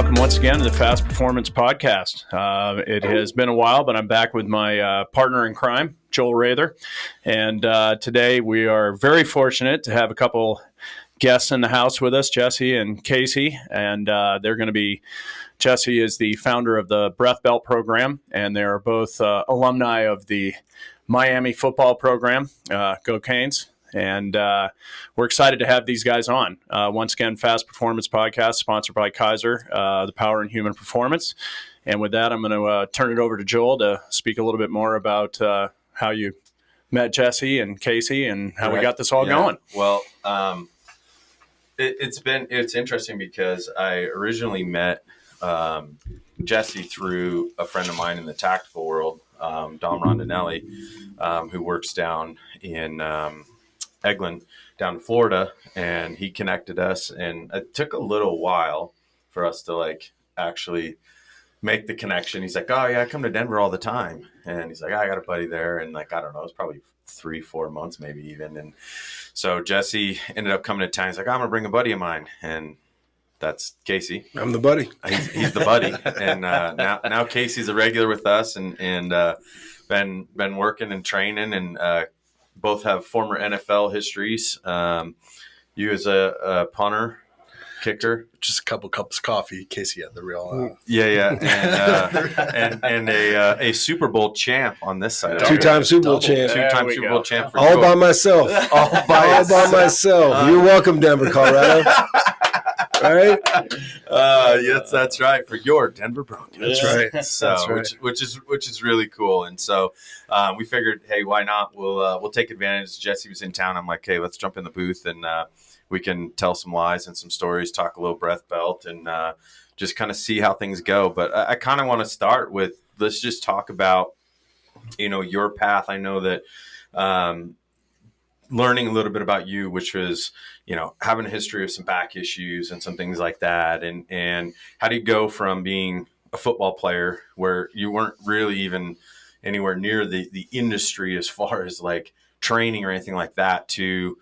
welcome once again to the Fast Performance Podcast. It has been a while, but I'm back with my partner in crime, Joel Rather. And today we are very fortunate to have a couple guests in the house with us, Jesse and Casey. And they're going to be, Jesse is the founder of the Breath Belt program, and they're both alumni of the Miami football program. Go Canes. And we're excited to have these guys on. Once again, Fast Performance Podcast, sponsored by Kaiser, the Power in Human Performance. And with that, I'm going to turn it over to Joel to speak a little bit more about how you met Jesse and Casey and how we got this all going. Well, it's interesting because I originally met Jesse through a friend of mine in the tactical world, Dom Rondinelli, who works down in Eglin down in Florida, and he connected us, and it took a little while for us to actually make the connection. He's like, oh yeah, I come to Denver all the time. And he's like, I got a buddy there. And I don't know, it's probably 3-4 months, maybe even. And so Jesse ended up coming to town. He's like, I'm going to bring a buddy of mine. And that's Casey. I'm the buddy. He's the buddy. And now Casey's a regular with us and been working and training, and both have former NFL histories. You as a punter, kicker, just a couple cups of coffee. Casey had the real. And a Super Bowl champ on this side. Two-time Super Bowl champ. Two-time Super Bowl champ. For all by myself. All by myself. You're welcome, Denver, Colorado. All right. Yes, that's right. For your Denver Broncos. That's right. So, that's right. which is really cool. And so we figured, hey, why not? We'll take advantage. Jesse was in town. I'm like, hey, let's jump in the booth and we can tell some lies and some stories, talk a little breath belt, and just kind of see how things go. But I kind of want to start with, let's just talk about, your path. I know that learning a little bit about you, which was, having a history of some back issues and some things like that. And how do you go from being a football player where you weren't really even anywhere near the industry as far as training or anything like that to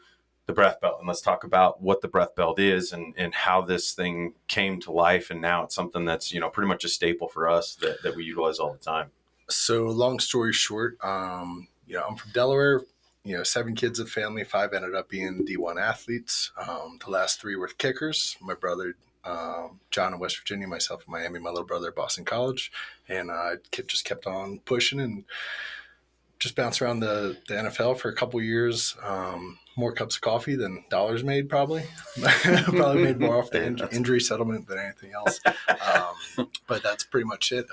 the breath belt? And let's talk about what the breath belt is and how this thing came to life. And now it's something that's, pretty much a staple for us that we utilize all the time. So long story short, I'm from Delaware. 7 kids of family, 5 ended up being D1 athletes. The last 3 were kickers. My brother, John in West Virginia, myself in Miami, my little brother at Boston College. And I just kept on pushing and just bounced around the NFL for a couple years. More cups of coffee than dollars made, probably. Probably made more off the injury settlement than anything else. But that's pretty much it.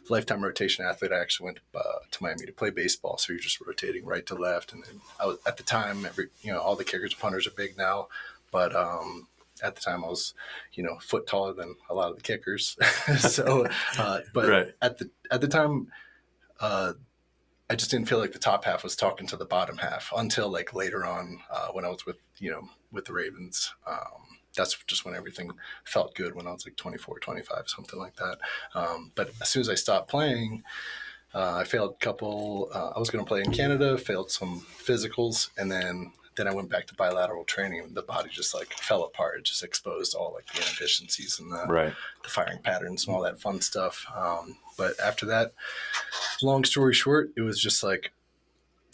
Lifetime rotation athlete. I actually went to Miami to play baseball, so you're just rotating right to left. And then I was, at the time, all the kickers and punters are big now, but at the time I was, a foot taller than a lot of the kickers. So, but right. at the time, I just didn't feel like the top half was talking to the bottom half until later on when I was with the Ravens. That's just when everything felt good, when I was 24, 25, something like that. But as soon as I stopped playing, I failed a couple. I was going to play in Canada, failed some physicals, and then I went back to bilateral training, and the body just fell apart. It just exposed all the inefficiencies and the firing patterns and all that fun stuff. But after that, long story short, it was just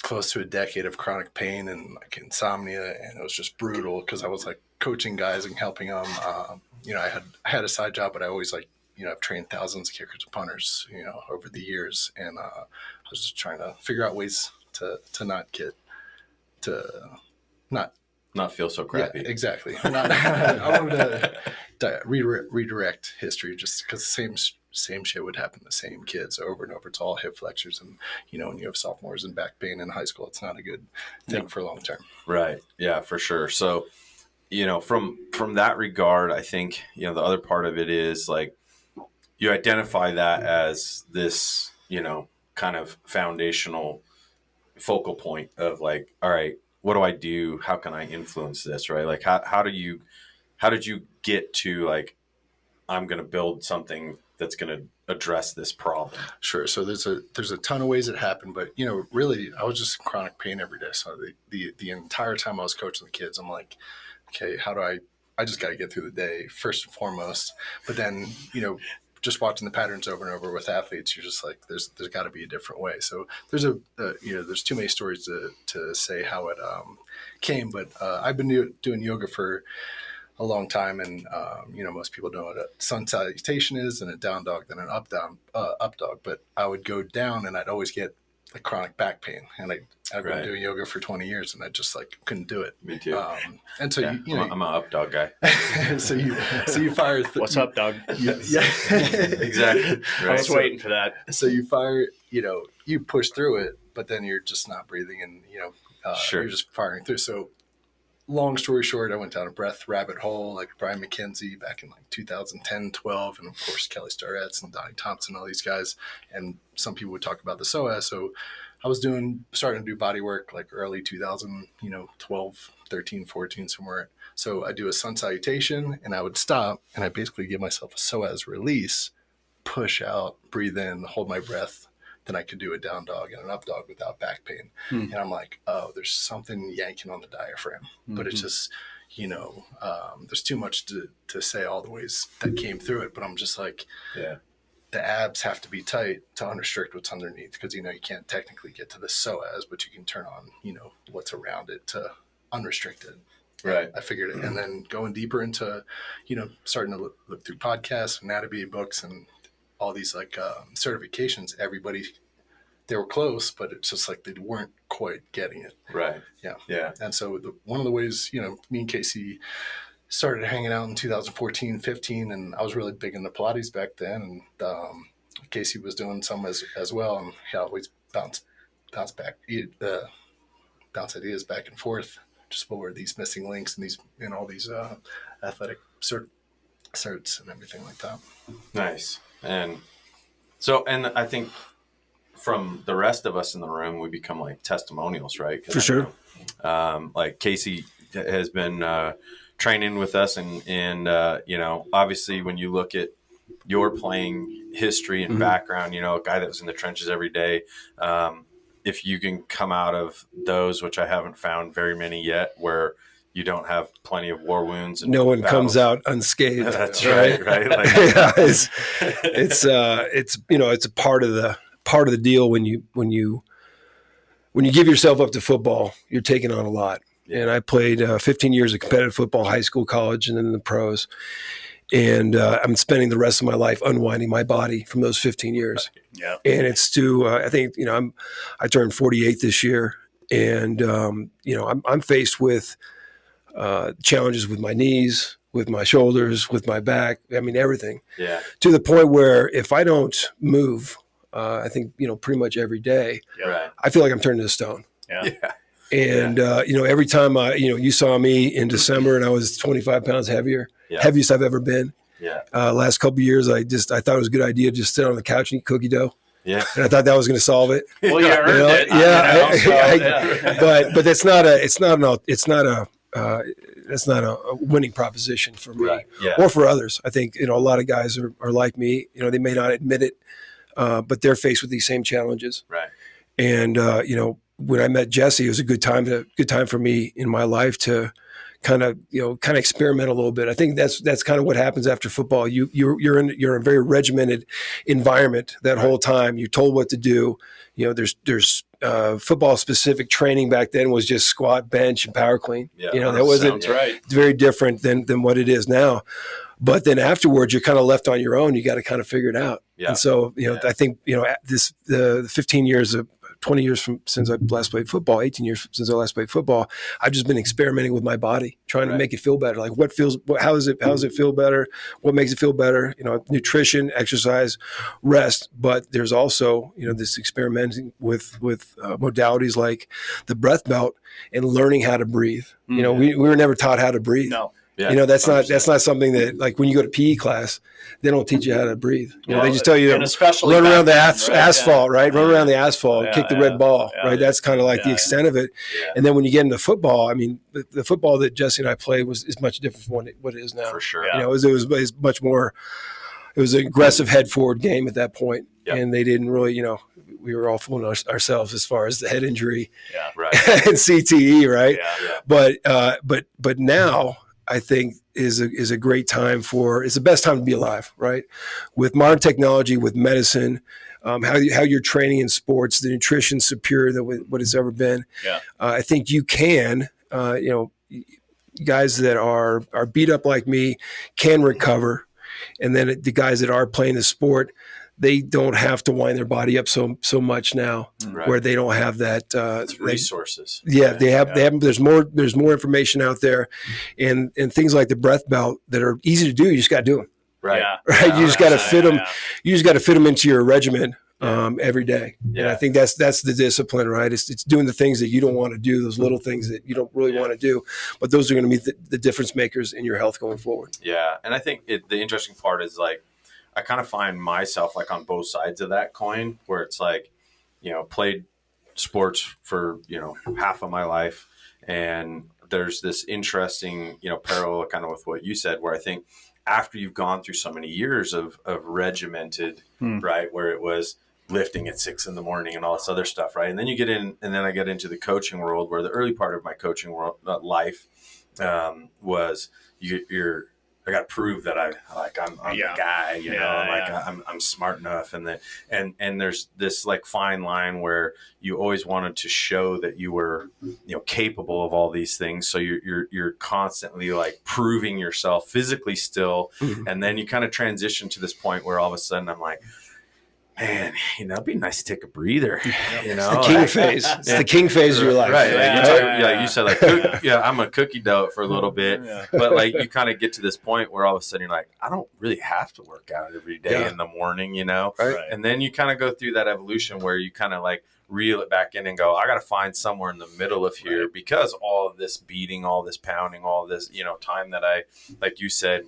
close to a decade of chronic pain and insomnia, and it was just brutal because I was coaching guys and helping them. I had a side job, but I always I've trained thousands of kickers and punters, over the years, and I was just trying to figure out ways to not get to not feel so crappy. Yeah, exactly. I wanted to redirect history, just because the same shit would happen to the same kids over and over. It's all hip flexors, and when you have sophomores and back pain in high school, it's not a good thing for long term. Right. Yeah, for sure. So, from that regard, I think the other part of it is you identify that as this kind of foundational focal point of all right, what do I do? How can I influence this? Right? How did you get to I'm going to build something that's going to address this problem? Sure. So there's a ton of ways it happened, but really, I was just in chronic pain every day. So the entire time I was coaching the kids, I'm like, okay, how do I I just got to get through the day first and foremost. But then, just watching the patterns over and over with athletes, you're just like, there's got to be a different way. So there's there's too many stories to say how it came, but I've been doing yoga for a long time, and most people know what a sun salutation is, and a down dog, then an up dog. But I would go down, and I'd always get like chronic back pain, and I've been doing yoga for 20 years, and I just like couldn't do it. Me too. And so I'm an up dog guy. so you fire. What's up, dog? Yeah, exactly. Right. I was waiting for that. So you fire. You push through it, but then you're just not breathing, and Sure. you're just firing through. So long story short, I went down a breath rabbit hole like Brian McKenzie back in like 2010, 12, and of course Kelly Starrett's and Donnie Thompson, all these guys. And some people would talk about the psoas. So I was starting to do body work like early 2000, 12, 13, 14, somewhere. So I do a sun salutation, and I would stop, and I basically give myself a psoas release, push out, breathe in, hold my breath. Then I could do a down dog and an up dog without back pain. And I'm like, oh, there's something yanking on the diaphragm. But it's just, there's too much to say all the ways that came through it. But I'm just like, the abs have to be tight to unrestrict what's underneath, because, you can't technically get to the psoas, but you can turn on, what's around it to unrestrict it. Right. I figured it. And then going deeper into, starting to look through podcasts, anatomy books, and all these like certifications, they were close, but it's just like they weren't quite getting it. Right. Yeah. And so one of the ways, me and Casey started hanging out in 2014, 15, and I was really big into Pilates back then. And Casey was doing some as well. And he always bounce back, bounce ideas back and forth. Just what were these missing links and all these athletic certs and everything like that. Nice. And I think from the rest of us in the room, we become like testimonials, right? For sure. Like Casey has been training with us, and obviously when you look at your playing history and background, a guy that was in the trenches every day, if you can come out of those, which I haven't found very many yet, where you don't have plenty of war wounds. And no one battles. Comes out unscathed. That's right. Like, yeah, it's a part of the deal when you give yourself up to football, you're taking on a lot. Yeah. And I played 15 years of competitive football, high school, college, and then the pros. And I'm spending the rest of my life unwinding my body from those 15 years. Yeah. And it's I think, I turned 48 this year, and I'm faced with challenges with my knees, with my shoulders, with my back. I mean, everything. Yeah. To the point where if I don't move, I think, pretty much every day, I feel like I'm turning to stone. Yeah. And, every time you saw me in December and I was 25 pounds heavier, heaviest I've ever been. Yeah. Last couple of years, I thought it was a good idea to just sit on the couch and eat cookie dough. Yeah. And I thought that was going to solve it. Well, you earned it. Yeah. But that's not a winning proposition for me or for others. I think, a lot of guys are like me, they may not admit it, but they're faced with these same challenges. Right. And, when I met Jesse, it was a good time for me in my life to kind of experiment a little bit. I think that's kind of what happens after football. You're in a very regimented environment that whole time. You're told what to do. There's football specific training back then was just squat, bench, and power clean. Yeah, that wasn't very different than what it is now. But then afterwards, you're kind of left on your own. You got to kind of figure it out. Yeah. And so, I think, the 15 years of 20 years since I last played football, 18 years since I last played football, I've just been experimenting with my body, trying to make it feel better. Like how does it feel better? What makes it feel better? Nutrition, exercise, rest. But there's also, this experimenting with modalities like the breath belt and learning how to breathe. Mm-hmm. We were never taught how to breathe. No. Yeah, that's not something that, like, when you go to PE class, they don't teach you how to breathe. They just tell you to run around the asphalt, right? Run around the asphalt, kick the red ball, right? That's kind of like the extent of it. Yeah. And then when you get into football, I mean, the football that Jesse and I played is much different from what it is now. For sure. Yeah. It was much more. It was an aggressive head forward game at that point, and they didn't really, we were all fooling ourselves as far as the head injury, and CTE, right? Yeah. But now. I think is a great time it's the best time to be alive, right? With modern technology, with medicine, how you're training in sports, the nutrition's superior than what it's ever been. Yeah. I think you can, guys that are beat up like me can recover. And then the guys that are playing the sport, they don't have to wind their body up so much now, Right. where they don't have that It's resources. they have there's more information out there, and things like the breath belt that are easy to do. You just got to do them, Right. Yeah. right? Yeah, You just got to fit them. Yeah. You just got to fit them into your regimen every day. Yeah. And I think that's the discipline, right? It's doing the things that you don't want to do, those little things that you don't really want to do, but those are going to be the difference makers in your health going forward. Yeah. And I think the interesting part is like, I kind of find myself like on both sides of that coin, where it's like, played sports for, half of my life. And there's this interesting, parallel kind of with what you said, where I think after you've gone through so many years of regimented, right, where it was lifting at 6 a.m. and all this other stuff, right? And then you get in, and then I get into the coaching world, where the early part of my coaching world life was I got to prove that I'm the guy, I'm smart enough, and there's this like fine line where you always wanted to show that you were capable of all these things, so you're constantly like proving yourself physically still, and then you kind of transition to this point where all of a sudden I'm like, man, it'd be nice to take a breather. It's the king phase. It's the king phase of your life. Right. Like you said, like, I'm a cookie dough for a little bit. Yeah. But like you kind of get to this point where all of a sudden you're like, I don't really have to work out every day in the morning, Right. And then you kind of go through that evolution where you kind of like reel it back in and go, I got to find somewhere in the middle of here, because all of this beating, all this pounding, all this, time that I, like you said,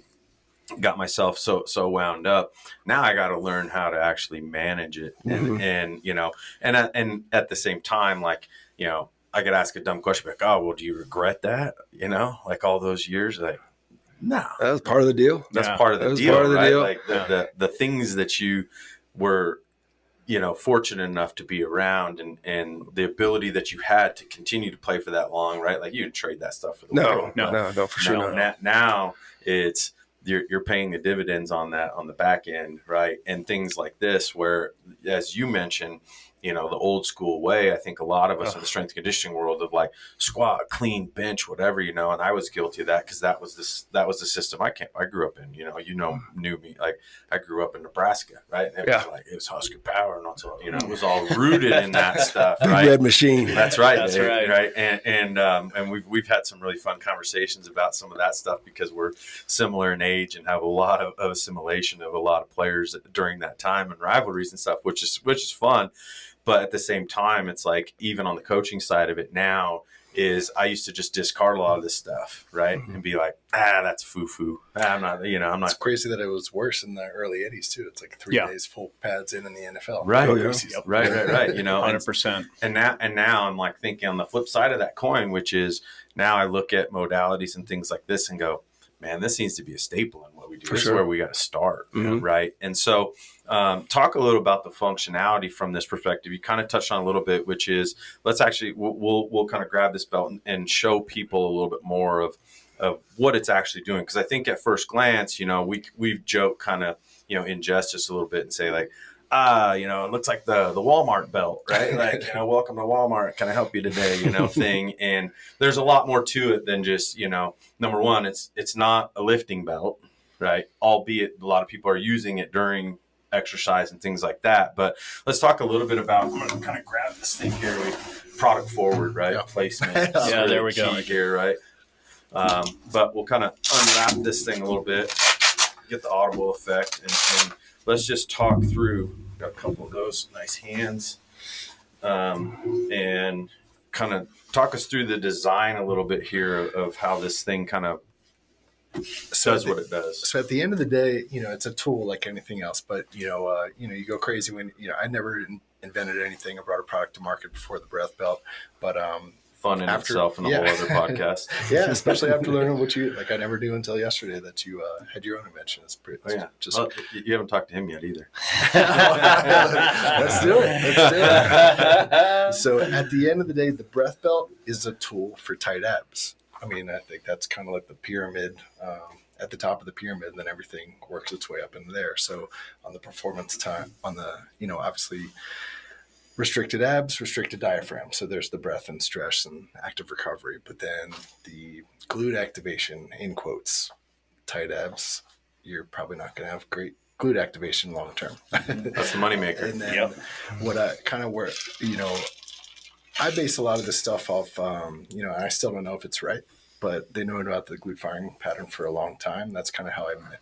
got myself so wound up. Now I got to learn how to actually manage it, and and at the same time, like I could ask a dumb question like, oh well, do you regret that? Like all those years, like no, That was part of the deal. that's part of the deal, part of the right? deal. Like the things that you were fortunate enough to be around, and the ability that you had to continue to play for that long, right? Like you didn't trade that stuff for the world. No, for sure not. Now it's you're paying the dividends on that on the back end, right? And things like this, where, as you mentioned, the old school way, I think a lot of us in the strength and conditioning world of like squat, clean, bench, whatever, and I was guilty of that, because that was the system I grew up in. Knew me, like I grew up in Nebraska, right? And it was like, it was Husker Power, and also, it was all rooted in that stuff, Big right? red machine. That's right. That's right. right. And we've had some really fun conversations about some of that stuff, because we're similar in age and have a lot of assimilation of a lot of players during that time, and rivalries and stuff, which is fun. But at the same time, it's like, even on the coaching side of it now, is I used to just discard a lot of this stuff, right? And be like, that's foo-foo. I'm not. It's crazy that it was worse in the early 80s too. It's like 3 days full pads in the NFL. Right. Oh, yeah. Right. 100%. And now I'm like thinking on the flip side of that coin, which is now I look at modalities and things like this and go, man, this needs to be a staple in what we do. This is where we got to start, right? And so talk a little about the functionality from this perspective. You kind of touched on a little bit, which is, let's actually, we'll kind of grab this belt and show people a little bit more of what it's actually doing. Because I think at first glance, we've joked kind of, in jest just a little bit and say like, it looks like the Walmart belt, right? Like, welcome to Walmart. Can I help you today? Thing. And there's a lot more to it than just, number one, it's not a lifting belt, right? Albeit a lot of people are using it during exercise and things like that. But let's talk a little bit about, I'm going to kind of grab this thing here. Product forward, right? Placement. Yeah, there we go. Here, right? But we'll kind of unwrap this thing a little bit, get the audible effect, and let's just talk through. Got a couple of those nice hands, and kind of talk us through the design a little bit here of how this thing kind of does what it does. So at the end of the day, it's a tool like anything else, but you go crazy when I never invented anything. I brought a product to market before the breath belt, but fun in itself and a whole other podcast. Yeah, especially after learning what you I never knew until yesterday that you had your own invention. It's pretty. You haven't talked to him yet either. Let's do it. So at the end of the day, the breath belt is a tool for tight abs. I mean, I think that's kind of like the pyramid, at the top of the pyramid, and then everything works its way up into there. So on the performance time, on the, obviously restricted abs, restricted diaphragm. So there's the breath and stress and active recovery, but then the glute activation, in quotes, tight abs, you're probably not going to have great glute activation long term. That's the moneymaker. And then what I kind of where, I base a lot of this stuff off, I still don't know if it's right, but they know about the glute firing pattern for a long time. That's kind of how I met,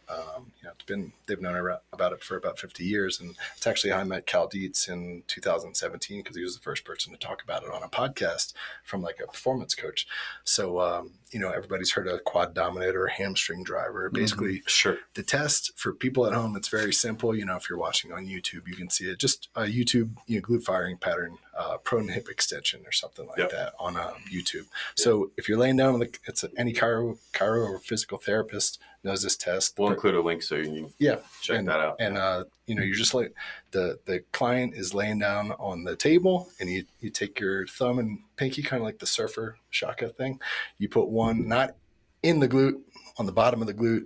they've known about it for about 50 years. And it's actually how I met Cal Dietz in 2017, because he was the first person to talk about it on a podcast from like a performance coach. So, everybody's heard of quad dominator or hamstring driver. Basically, Sure. The test for people at home, it's very simple. If you're watching on YouTube, you can see it. Just a YouTube, glute firing pattern, prone hip extension or something like that on YouTube. So if you're laying down, it's any chiro or physical therapist knows this test. We'll include a link so you can check that out. And you're just like the client is laying down on the table, and you take your thumb and pinky, kind of like the surfer shaka thing. You put one not in the glute, on the bottom of the glute,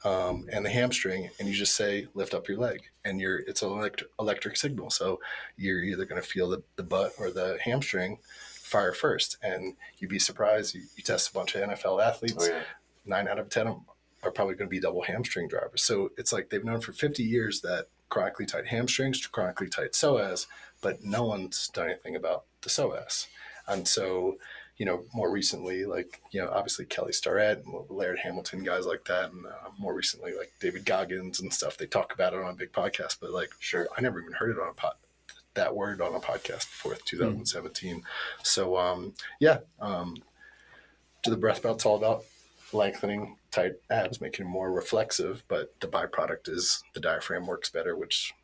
and the hamstring, and you just say, lift up your leg, and it's an electric signal. So you're either going to feel the butt or the hamstring fire first. And you'd be surprised. You test a bunch of NFL athletes, 9 out of 10 are probably going to be double hamstring drivers. So it's like they've known for 50 years that chronically tight hamstrings, chronically tight psoas, but no one's done anything about the psoas. And so, more recently, obviously Kelly Starrett and Laird Hamilton, guys like that. And more recently, like David Goggins and stuff, they talk about it on a big podcast, but I never even heard it on that word on a podcast before 2017. So, to the breath belt, it's all about lengthening tight abs, making them more reflexive, but the byproduct is the diaphragm works better, which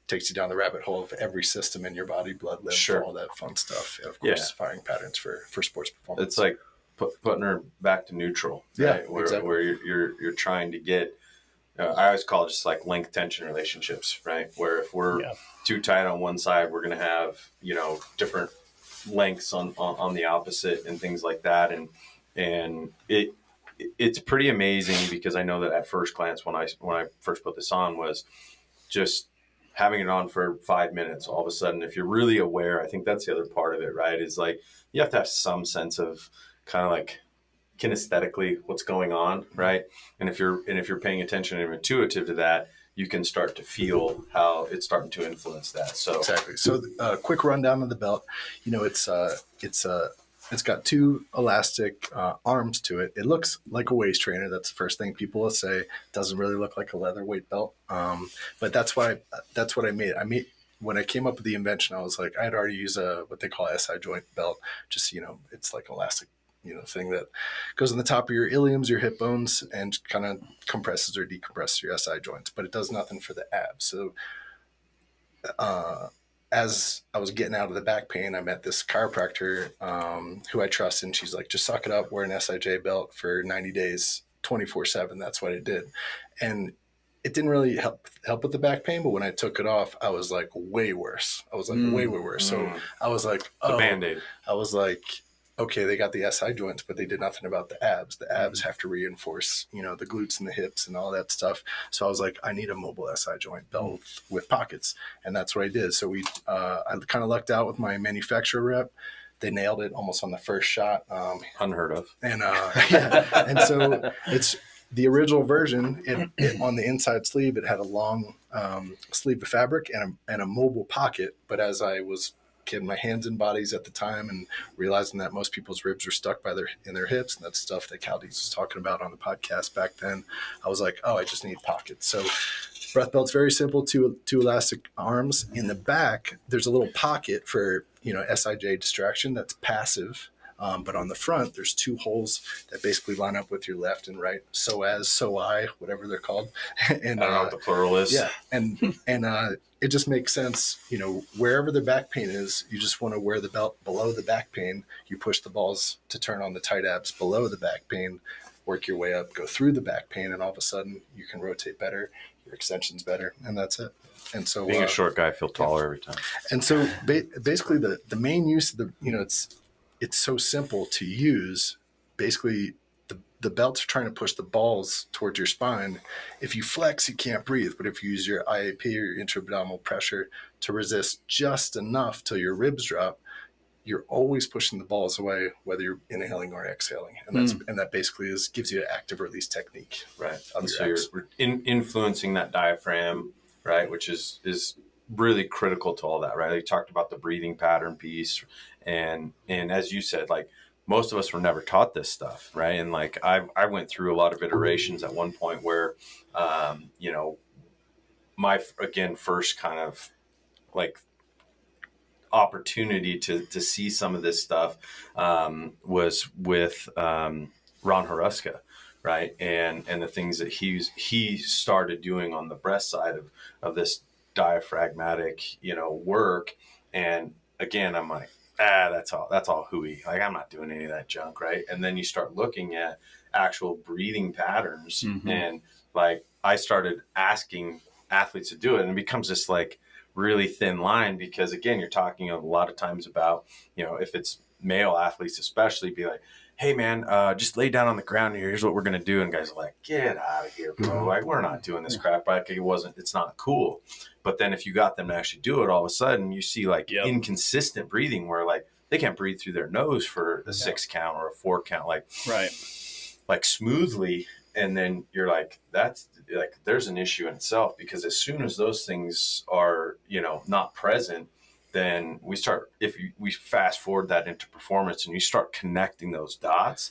takes you down the rabbit hole of every system in your body, blood, lymph, all that fun stuff. And of course, firing patterns for sports performance. It's like putting her back to neutral, right? Where you're trying to get, I always call it just like length tension relationships, right? Where if we're too tight on one side, we're going to have, different lengths on the opposite and things like that. And it's pretty amazing, because I know that at first glance, when I first put this on, was just having it on for 5 minutes. All of a sudden, if you're really aware, I think that's the other part of it, right? Is like, you have to have some sense of kind of like kinesthetically what's going on, right? And if you're paying attention and intuitive to that, you can start to feel how it's starting to influence that. So exactly. So quick rundown of the belt. It's got 2 elastic arms to it. It looks like a waist trainer. That's the first thing people will say. It doesn't really look like a leather weight belt. But that's what I made. When I came up with the invention, I was like, I'd already used what they call SI joint belt. Just, it's like an elastic, thing that goes on the top of your iliums, your hip bones, and kind of compresses or decompresses your SI joints. But it does nothing for the abs. So as I was getting out of the back pain, I met this chiropractor who I trust, and she's like, just suck it up, wear an SIJ belt for 90 days, 24/7. That's what it did. And it didn't really help with the back pain, but when I took it off, I was like way worse. Way worse. So I was like, the Band-Aid. I was like, okay, they got the SI joints, but they did nothing about the abs. The abs have to reinforce, the glutes and the hips and all that stuff. So I was like, I need a mobile SI joint belt with pockets. And that's what I did. So I kind of lucked out with my manufacturer rep. They nailed it almost on the first shot. Unheard of. And and so it's the original version. It on the inside sleeve, it had a long sleeve of fabric and a mobile pocket. But as I was getting my hands in bodies at the time and realizing that most people's ribs are stuck in their hips, and that's stuff that Cal Dietz was talking about on the podcast back then, I was like, I just need pockets. So breath belt's very simple, two elastic arms. In the back, there's a little pocket for, SIJ distraction that's passive. But on the front, there's 2 holes that basically line up with your left and right psoas, whatever they're called. And I don't know what the plural is. Yeah. And it just makes sense, wherever the back pain is, you just want to wear the belt below the back pain. You push the balls to turn on the tight abs below the back pain, work your way up, go through the back pain, and all of a sudden you can rotate better, your extension's better, and that's it. And so being a short guy, I feel taller every time. And so basically the main use of it's so simple to use, basically the belts are trying to push the balls towards your spine. If you flex, you can't breathe. But if you use your IAP or your intra-abdominal pressure to resist just enough till your ribs drop, you're always pushing the balls away, whether you're inhaling or exhaling. And that basically gives you an active release technique. Right. And so you're influencing that diaphragm, right, which is really critical to all that, right? You talked about the breathing pattern piece. And as you said, like, most of us were never taught this stuff, right? And like I went through a lot of iterations at one point where, my first kind of like opportunity to see some of this stuff was with Ron Haruska, right? And the things that he started doing on the breast side of this diaphragmatic, work. And again, I'm like, that's all hooey. Like, I'm not doing any of that junk, right? And then you start looking at actual breathing patterns, and like I started asking athletes to do it, and it becomes this like really thin line, because again, you're talking a lot of times about, if it's male athletes especially, be like, hey man, just lay down on the ground here. Here's what we're gonna do, and guys are like, get out of here, bro. Like, we're not doing this crap. Like, it's not cool. But then if you got them to actually do it, all of a sudden you see like inconsistent breathing, where like they can't breathe through their nose for a 6 count or a 4 count, like smoothly. And then you're like, that's like, there's an issue in itself, because as soon as those things are, not present, then we we fast forward that into performance, and you start connecting those dots.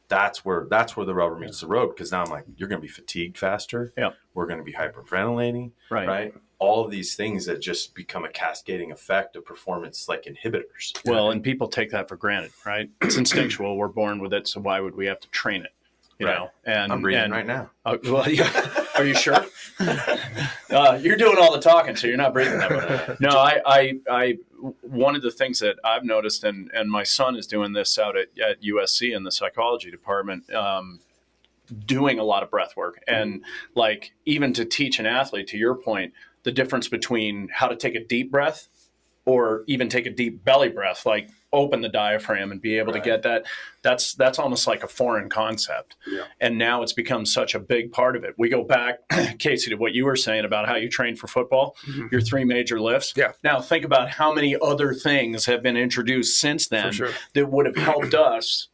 That's where the rubber meets the road. Because now I'm like, you're going to be fatigued faster. Yeah. We're going to be hyperventilating. Right. All of these things that just become a cascading effect of performance, like inhibitors. Well, and people take that for granted, right? It's instinctual. We're born with it. So why would we have to train it? You know, and I'm breathing right now. Well, yeah. Are you sure? You're doing all the talking, so you're not breathing that way. No, I one of the things that I've noticed, and my son is doing this out at USC in the psychology department, doing a lot of breath work, and like, even to teach an athlete, to your point, the difference between how to take a deep breath or even take a deep belly breath, like open the diaphragm and be able to get that. That's almost like a foreign concept. Yeah. And now it's become such a big part of it. We go back, Casey, to what you were saying about how you train for football, your 3 major lifts. Yeah. Now think about how many other things have been introduced since then that would have helped us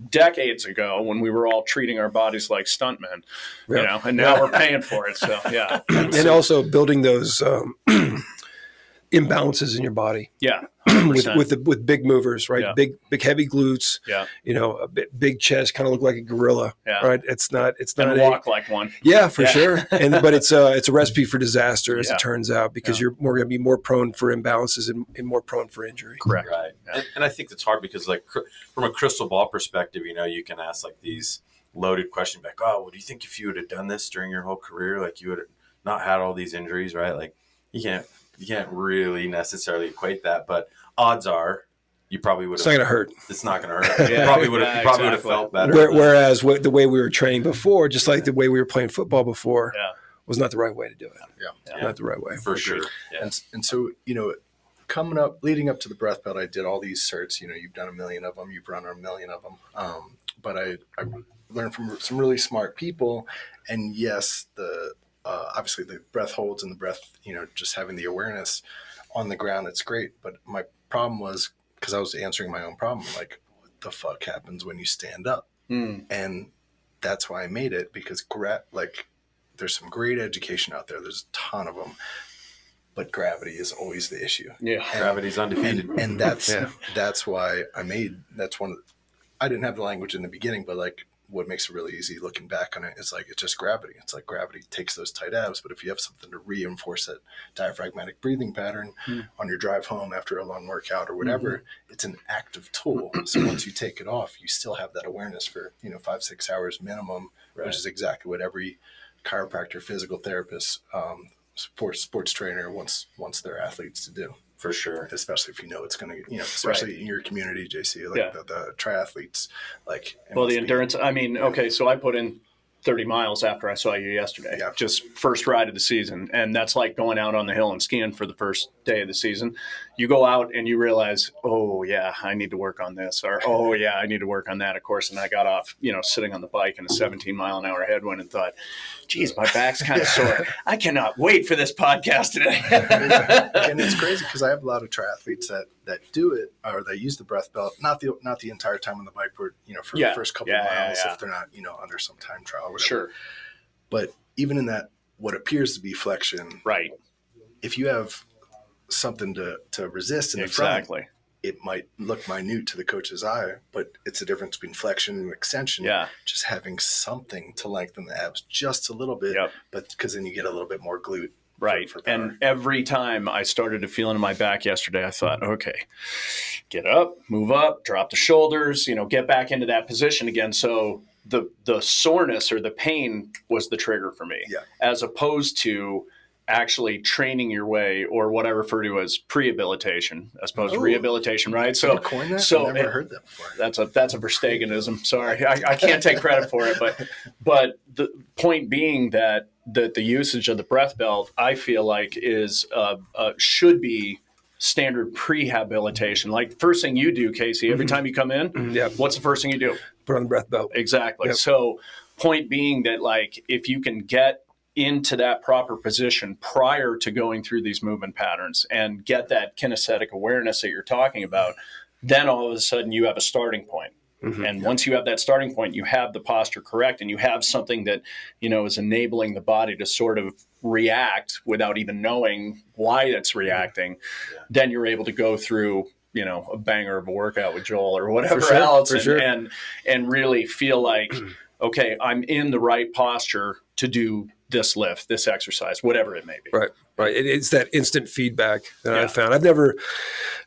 decades ago, when we were all treating our bodies like stuntmen, and now we're paying for it. So, yeah. And also building those imbalances in your body. Yeah. with big movers, right? Yeah. Big heavy glutes. Yeah. A big chest, kind of look like a gorilla. Yeah. Right. It's not walk like one. Yeah, for sure. But it's a recipe for disaster, as it turns out, because you're going to be more prone for imbalances and more prone for injury. Correct. Right. Yeah. And I think that's hard, because like from a crystal ball perspective, you can ask like these loaded questions, like, oh, well, do you think if you would have done this during your whole career, like you would have not had all these injuries, right? Like, you can't really necessarily equate that, but odds are you probably would have. It's not going to hurt. It's not going to hurt. You probably would have felt better. Whereas the way we were training before, just like the way we were playing football before, was not the right way to do it. Yeah. Not the right way. For sure. Yeah. And so, leading up to the breath belt, I did all these certs. You've done 1 million of them. You've run 1 million of them. But I learned from some really smart people. And yes, obviously the breath holds and the breath, just having the awareness on the ground, it's great. But my problem was, because I was answering my own problem, like, what the fuck happens when you stand up? And that's why I made it, because there's some great education out there. There's a ton of them, but gravity is always the issue. Yeah. Gravity's undefeated. And that's why I didn't have the language in the beginning, but like, what makes it really easy looking back on it is like, it's just gravity. It's like gravity takes those tight abs, but if you have something to reinforce that diaphragmatic breathing pattern on your drive home after a long workout or whatever, it's an active tool. So once you take it off, you still have that awareness for 5-6 hours minimum, which is exactly what every chiropractor, physical therapist, sports trainer wants their athletes to do. For sure. Especially if it's going to, especially in your community, JC, like the triathletes, like. Well, the endurance, okay, so I put in 30 miles after I saw you yesterday. Yeah. Just first ride of the season. And that's like going out on the hill and skiing for the first day of the season. You go out and you realize, oh, yeah, I need to work on this. Or, oh, yeah, I need to work on that, of course. And I got off, sitting on the bike in a 17-mile-an-hour headwind and thought, geez, my back's kind of sore. I cannot wait for this podcast today. And it's crazy because I have a lot of triathletes that do it or they use the breath belt, not the entire time on the bike, but for the first couple of miles if they're not under some time trial or whatever. Sure. But even in that, what appears to be flexion, right? If you have something to resist in the front, it might look minute to the coach's eye, but it's a difference between flexion and extension. Yeah. Just having something to lengthen the abs just a little bit, but because then you get a little bit more glute. Right. And every time I started to feel in my back yesterday, I thought, okay, get up, move up, drop the shoulders, get back into that position again. So the soreness or the pain was the trigger for me, as opposed to actually training your way, or what I refer to as prehabilitation as opposed to rehabilitation, right? So, I've never heard that before. That's a Verstegenism. Sorry, I can't take credit for it, but the point being that the usage of the breath belt, I feel like is should be standard prehabilitation. Like first thing you do, Casey, every time you come in, what's the first thing you do? Put on the breath belt. Exactly. Yep. So point being that like if you can get into that proper position prior to going through these movement patterns and get that kinesthetic awareness that you're talking about, then all of a sudden you have a starting point. Mm-hmm. And once you have that starting point, you have the posture correct and you have something that, is enabling the body to sort of react without even knowing why it's reacting. Yeah. Then you're able to go through, a banger of a workout with Joel or whatever else and really feel like, okay, I'm in the right posture to do this lift, this exercise, whatever it may be. Right. It's that instant feedback that I found. I've never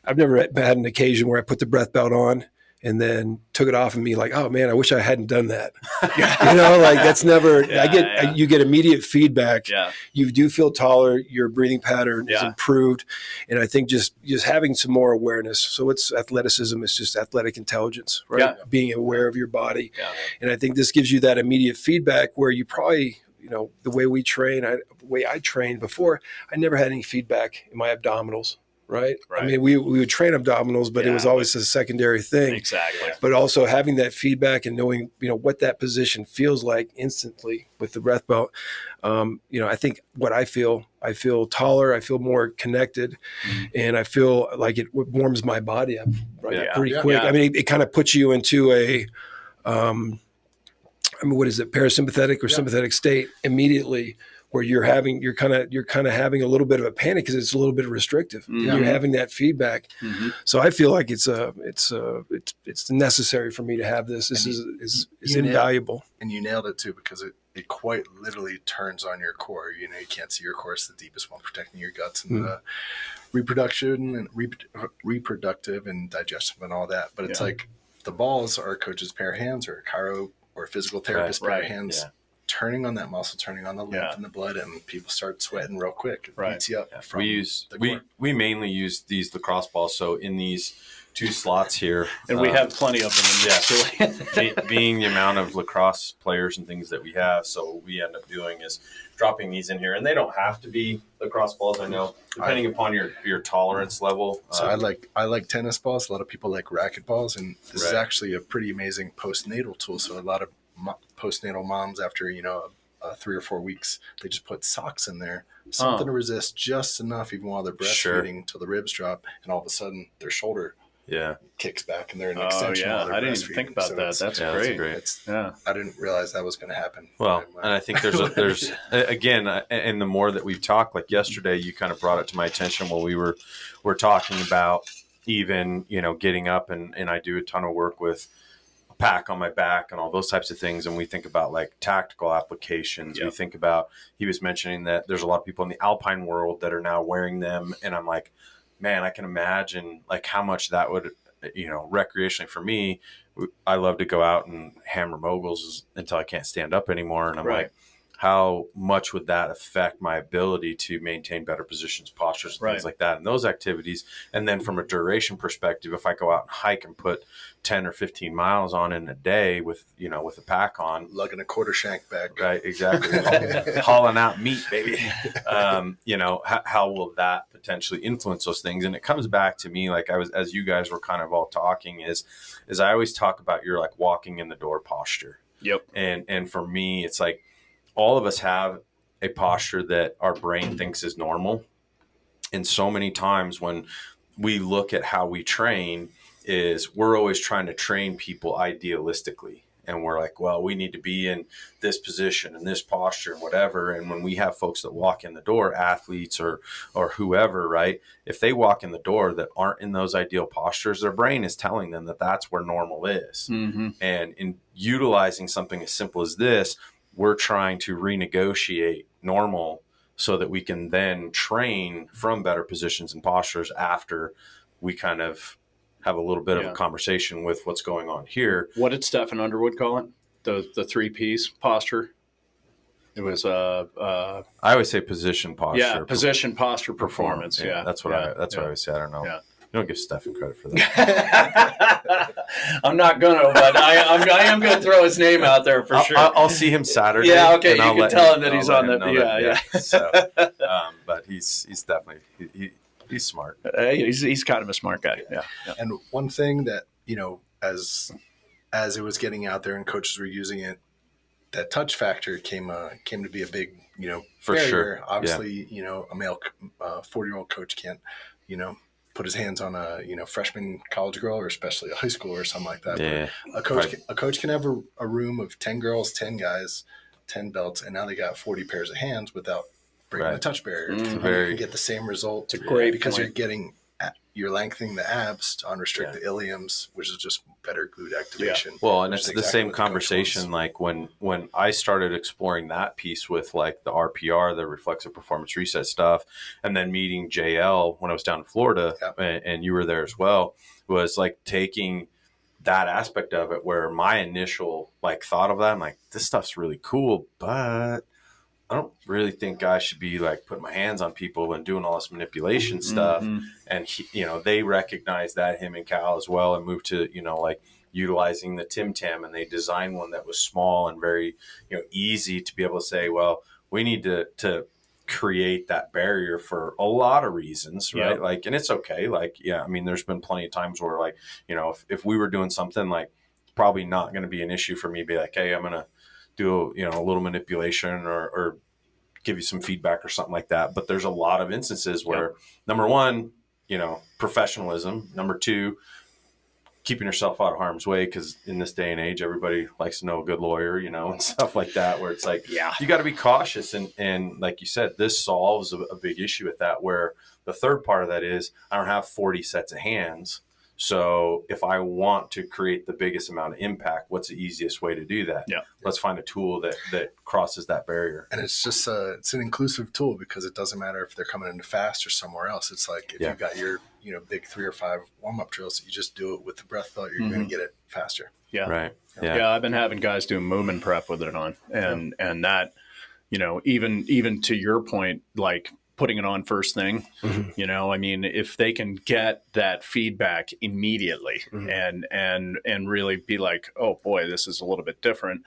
had an occasion where I put the breath belt on and then took it off and be like, oh man, I wish I hadn't done that. That's never, you get immediate feedback. Yeah. You do feel taller. Your breathing pattern is improved. And I think just having some more awareness. So it's athleticism. It's just athletic intelligence, right? Yeah. Being aware of your body. Yeah. And I think this gives you that immediate feedback where you probably, the way we train, the way I trained before, I never had any feedback in my abdominals. Right. I mean, we would train abdominals, but it was always a secondary thing. Exactly. But also having that feedback and knowing, what that position feels like instantly with the breath belt. I think what I feel taller, I feel more connected, and I feel like it warms my body up pretty quick. Yeah. I mean, it kind of puts you into a, what is it, parasympathetic or sympathetic state immediately, where you're kind of having a little bit of a panic because it's a little bit restrictive. Mm-hmm. You're having that feedback. Mm-hmm. So I feel like it's necessary for me to have this. This is invaluable. And you nailed it too, because it quite literally turns on your core. You can't see your core. It's the deepest one, protecting your guts and reproductive and digestive and all that. But it's like the balls are a coach's pair of hands or a chiro or a physical therapist pair of hands. Yeah. Turning on that muscle, turning on the lymph and the blood, and people start sweating real quick. It beats you up from we mainly use these lacrosse balls. So in these two slots here, and we have plenty of them in this. Being the amount of lacrosse players and things that we have, so what we end up doing is dropping these in here, and they don't have to be lacrosse balls. I know, depending upon your tolerance level. So I like tennis balls. A lot of people like racket balls, and this is actually a pretty amazing postnatal tool. So a lot of postnatal moms, after 3 or 4 weeks, they just put socks in there, something to resist just enough, even while they're breastfeeding, till the ribs drop, and all of a sudden their shoulder kicks back and they're an extension. While they're I didn't even think about that. That's great. I didn't realize that was going to happen. Well, and I think there's again, and the more that we've talked, like yesterday, you kind of brought it to my attention while we're talking about even getting up, and I do a ton of work with pack on my back and all those types of things, and we think about like tactical applications. We think about, he was mentioning that there's a lot of people in the alpine world that are now wearing them, and I'm like, man, I can imagine like how much that would recreationally, for me, I love to go out and hammer moguls until I can't stand up anymore, and I'm like, how much would that affect my ability to maintain better positions, postures, and things like that in those activities? And then from a duration perspective, if I go out and hike and put 10 or 15 miles on in a day with a pack on, lugging a quarter shank bag, right? Exactly. Hauling out meat, baby. How will that potentially influence those things? And it comes back to me, like as you guys were kind of all talking, is I always talk about your like walking in the door posture. Yep. And for me, it's like, all of us have a posture that our brain thinks is normal. And so many times when we look at how we train, is we're always trying to train people idealistically. And we're like, well, we need to be in this position and this posture and whatever. And when we have folks that walk in the door, athletes or whoever, right? If they walk in the door that aren't in those ideal postures, their brain is telling them that that's where normal is. Mm-hmm. And in utilizing something as simple as this, we're trying to renegotiate normal so that we can then train from better positions and postures after we kind of have a little bit of a conversation with what's going on here. What did Stephen Underwood call it? The 3 P's posture? It was I always say position, posture. Yeah, position, posture, performance. Yeah. That's what I always say. I don't know. Yeah. You don't give Stephen credit for that. I'm not gonna, but I am gonna throw his name out there for sure. I'll see him Saturday. Yeah, okay. You I'll can tell him that he's on the. Yeah. So, but he's definitely he's smart. He's kind of a smart guy. Yeah. And one thing that as it was getting out there and coaches were using it, that touch factor came to be a big for barrier. Sure. Obviously, a male 40-year-old coach can't put his hands on a freshman college girl, or especially a high schooler or something like that. Yeah. But a coach can have a room of 10 girls, 10 guys, 10 belts, and now they got 40 pairs of hands without breaking the touch barrier. Mm-hmm. You can get the same result. It's a great because point. you're lengthening the abs to unrestrict the iliums, which is just better glute activation. Yeah. Well, and it's the same conversation. Like when I started exploring that piece with like the RPR, the reflexive performance reset stuff, and then meeting JL when I was down in Florida, and you were there as well, was like taking that aspect of it, where my initial like thought of that, I'm like, this stuff's really cool, but I don't really think guys should be like putting my hands on people and doing all this manipulation stuff. And they recognize that, him and Cal as well, and moved to, like utilizing the Tim Tam, and they designed one that was small and very, easy to be able to say, well, we need to create that barrier for a lot of reasons, right? Yeah. Like, and it's okay. Like, there's been plenty of times where like, if we were doing something, like probably not going to be an issue for me to be like, hey, I'm going to do a little manipulation or give you some feedback or something like that. But there's a lot of instances where number one, professionalism. Number two, keeping yourself out of harm's way, because in this day and age, everybody likes to know a good lawyer, and stuff like that, where it's like, you got to be cautious. And like you said, this solves a big issue with that, where the third part of that is I don't have 40 sets of hands. So if I want to create the biggest amount of impact, what's the easiest way to do that? Yeah. Let's find a tool that crosses that barrier. And it's just it's an inclusive tool, because it doesn't matter if they're coming into fast or somewhere else. It's like if you've got your big 3 or 5 warm-up drills, you just do it with the breath belt, you're going to get it faster. Yeah. Right. Yeah. I've been having guys do movement prep with it on, and that, even to your point, like putting it on first thing, I mean, if they can get that feedback immediately and really be like, oh boy, this is a little bit different.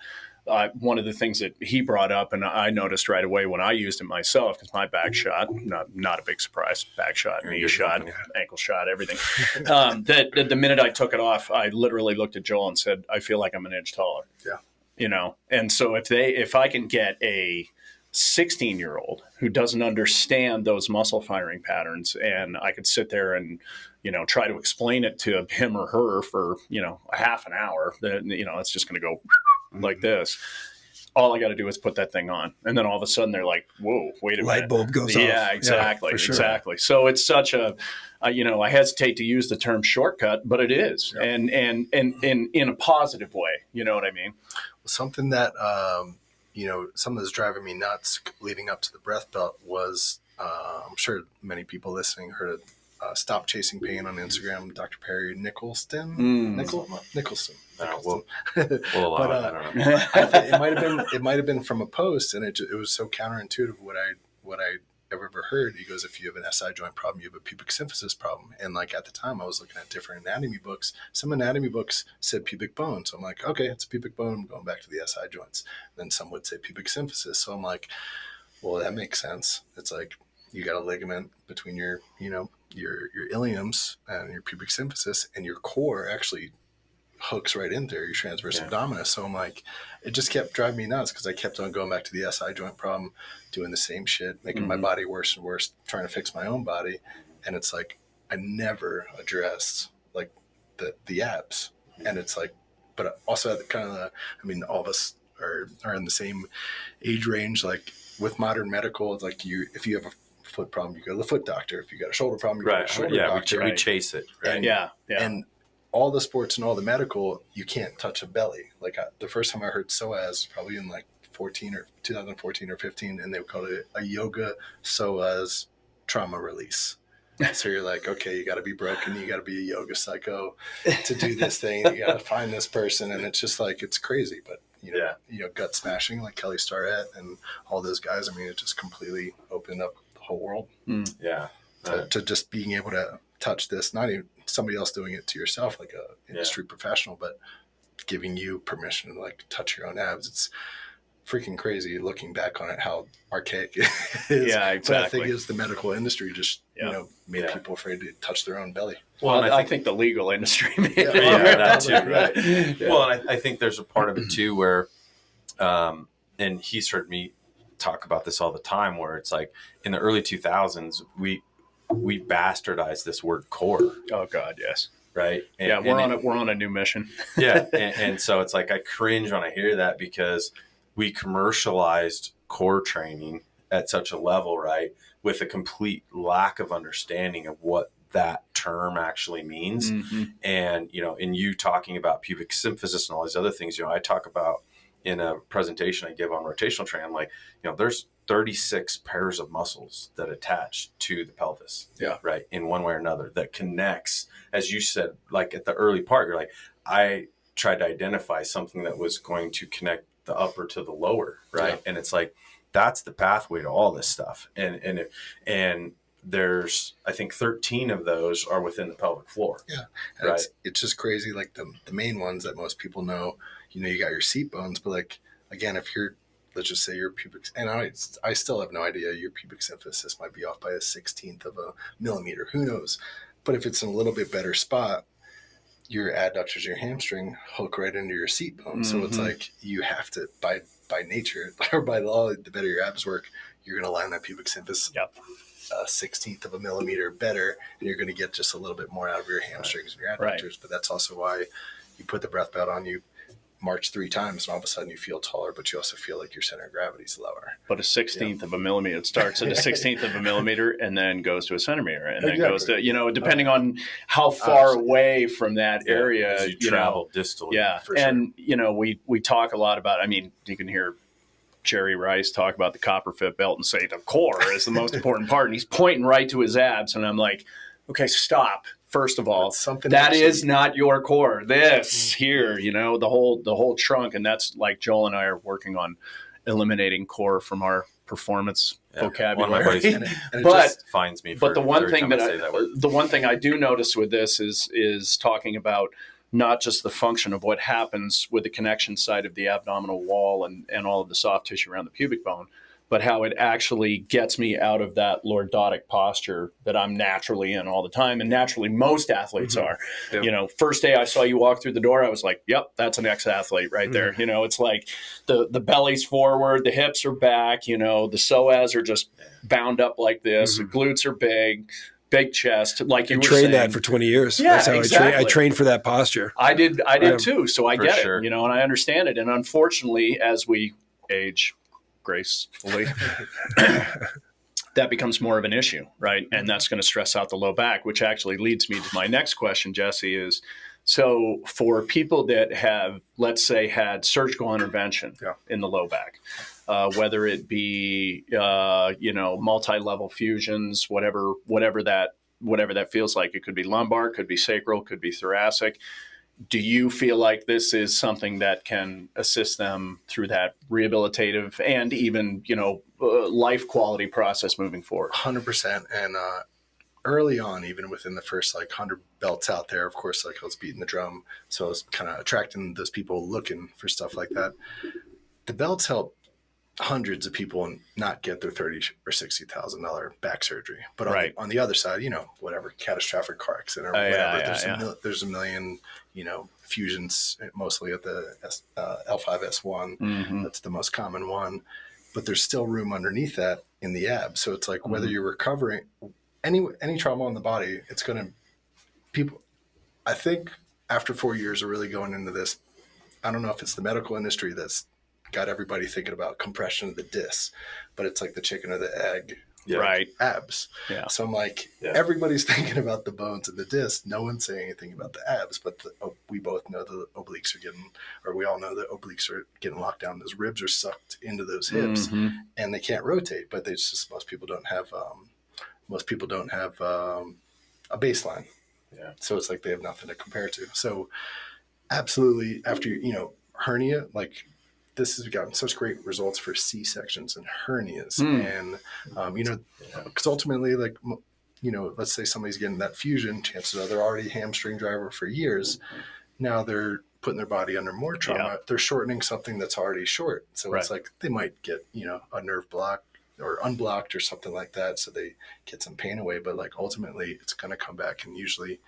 One of the things that he brought up, and I noticed right away when I used it myself, because my back shot, not a big surprise, back shot, knee shot, ankle shot, everything. That the minute I took it off, I literally looked at Joel and said, I feel like I'm an inch taller. Yeah. And so if I can get a 16-year-old who doesn't understand those muscle firing patterns, and I could sit there and try to explain it to him or her for a half an hour, that it's just going to go like this. All I got to do is put that thing on, and then all of a sudden they're like, whoa, wait a minute, light bulb goes off. Yeah, exactly. For sure. Exactly. So it's such a I hesitate to use the term shortcut, but it is. And in a positive way, you know what I mean? Something that something that's driving me nuts leading up to the breath belt was, I'm sure many people listening heard of Stop Chasing Pain on Instagram, Dr. Perry Nicholson. We'll allow But, it. I don't know. I think it might have been from a post, and it was so counterintuitive what I ever heard. He goes, if you have an SI joint problem, you have a pubic symphysis problem. And like at the time, I was looking at different anatomy books. Some anatomy books said pubic bone, so I'm like, okay, it's a pubic bone. I'm going back to the SI joints. Then some would say pubic symphysis, so I'm like, well, that makes sense. It's like you got a ligament between your iliums and your pubic symphysis, and your core actually hooks right in there, your transverse abdominis. So I'm like, it just kept driving me nuts because I kept on going back to the SI joint problem, doing the same shit, making my body worse and worse, trying to fix my own body. And it's like, I never addressed like the abs. And it's like, but also at the kind of, all of us are in the same age range. Like with modern medical, it's like if you have a foot problem, you go to the foot doctor. If you got a shoulder problem, you go to the shoulder doctor. We chase it. Right? And all the sports and all the medical, you can't touch a belly. Like the first time I heard psoas, probably in like 2014 or 15, and they called it a yoga psoas trauma release. So you're like, okay, you got to be broken. You got to be a yoga psycho to do this thing. You got to find this person. And it's just like, it's crazy. But, gut smashing like Kelly Starrett and all those guys. It just completely opened up the whole world. Yeah. To just being able to touch this, not even somebody else doing it to yourself, like a industry professional, but giving you permission to like touch your own abs. It's freaking crazy looking back on it, how archaic it is. Yeah, exactly. But I think it's the medical industry just, made people afraid to touch their own belly. Well, I think the legal industry made that too, right? Yeah. Well, and I think there's a part of it too where, and he's heard me talk about this all the time, where it's like in the early 2000s, we bastardized this word core. Oh God, yes. Right. And, we're on a new mission. And so it's like, I cringe when I hear that because we commercialized core training at such a level, right, with a complete lack of understanding of what that term actually means. And, in you talking about pubic symphysis and all these other things, I talk about in a presentation I give on rotational training, I'm like, there's 36 pairs of muscles that attach to the pelvis, right, in one way or another, that connects, as you said, like at the early part, you're like, I tried to identify something that was going to connect the upper to the lower, right? And it's like, that's the pathway to all this stuff. And there's, I think 13 of those are within the pelvic floor. Yeah. Right. It's just crazy. Like the main ones that most people know, you got your seat bones, but like, again, if you're, let's just say your pubic, and I still have no idea, your pubic symphysis might be off by a 16th of a millimeter. Who knows? But if it's in a little bit better spot, your adductors, your hamstring hook right into your seat bone. So it's like, you have to, by nature or by law, the better your abs work, you're going to line that pubic symphysis a 16th of a millimeter better, and you're going to get just a little bit more out of your hamstrings and your adductors. But that's also why you put the breath belt on, you march 3 times, and all of a sudden you feel taller, but you also feel like your center of gravity is lower. But a 16th of a millimeter, it starts at a 16th of a millimeter and then goes to a centimeter, and then goes to, depending on how far away from that area as you travel distally. Yeah. And, we talk a lot about, you can hear Jerry Rice talk about the copper fit belt and say the core is the most important part. And he's pointing right to his abs. And I'm like, okay, stop. First of all, that is not your core. This here, the whole trunk. And that's like Joel and I are working on eliminating core from our performance vocabulary. One of my buddies, and it just finds me. But the one thing I do notice with this is talking about not just the function of what happens with the connection side of the abdominal wall and all of the soft tissue around the pubic bone, but how it actually gets me out of that lordotic posture that I'm naturally in all the time. And naturally, most athletes are. Yep. First day I saw you walk through the door, I was like, yep, that's an ex-athlete right there. It's like the belly's forward, the hips are back, the psoas are just bound up like this, the glutes are big chest, like you were saying. Trained that for 20 years. Yeah, that's how exactly. I trained for that posture. I did too. So I get it, and I understand it. And unfortunately, as we age gracefully, that becomes more of an issue, right? And that's going to stress out the low back, which actually leads me to my next question, Jesse, is, so for people that have, let's say, had surgical intervention in the low back, whether it be, multi-level fusions, whatever that feels like, it could be lumbar, could be sacral, could be thoracic. do you feel like this is something that can assist them through that rehabilitative and even, life quality process moving forward? 100%. And early on, even within the first 100 belts out there, of course, I was beating the drum. So I was kind of attracting those people looking for stuff like that. The belts help hundreds of people and not get their $30,000 or $60,000 back surgery. But on the other side, whatever catastrophic car accident or whatever, there's a million, fusions, mostly at the L5S1. Mm-hmm. That's the most common one. But there's still room underneath that in the abs. So it's whether you're recovering any trauma on the body, it's going to people. I think after 4 years of really going into this, I don't know if it's the medical industry that's got everybody thinking about compression of the discs, but it's like the chicken or the egg, right? Abs. Yeah. So I'm everybody's thinking about the bones and the disc. No one's saying anything about the abs, but we both know the obliques are we all know the obliques are getting locked down. Those ribs are sucked into those hips, and they can't rotate. But most people don't have a baseline. Yeah. So it's they have nothing to compare to. So absolutely, after hernia, this has gotten such great results for C-sections and hernias. And, because ultimately, let's say somebody's getting that fusion, chances are they're already hamstring driver for years. Now they're putting their body under more trauma. Yeah. They're shortening something that's already short. So it's they might get, a nerve block or unblocked or something like that. So they get some pain away, but ultimately it's going to come back. And usually,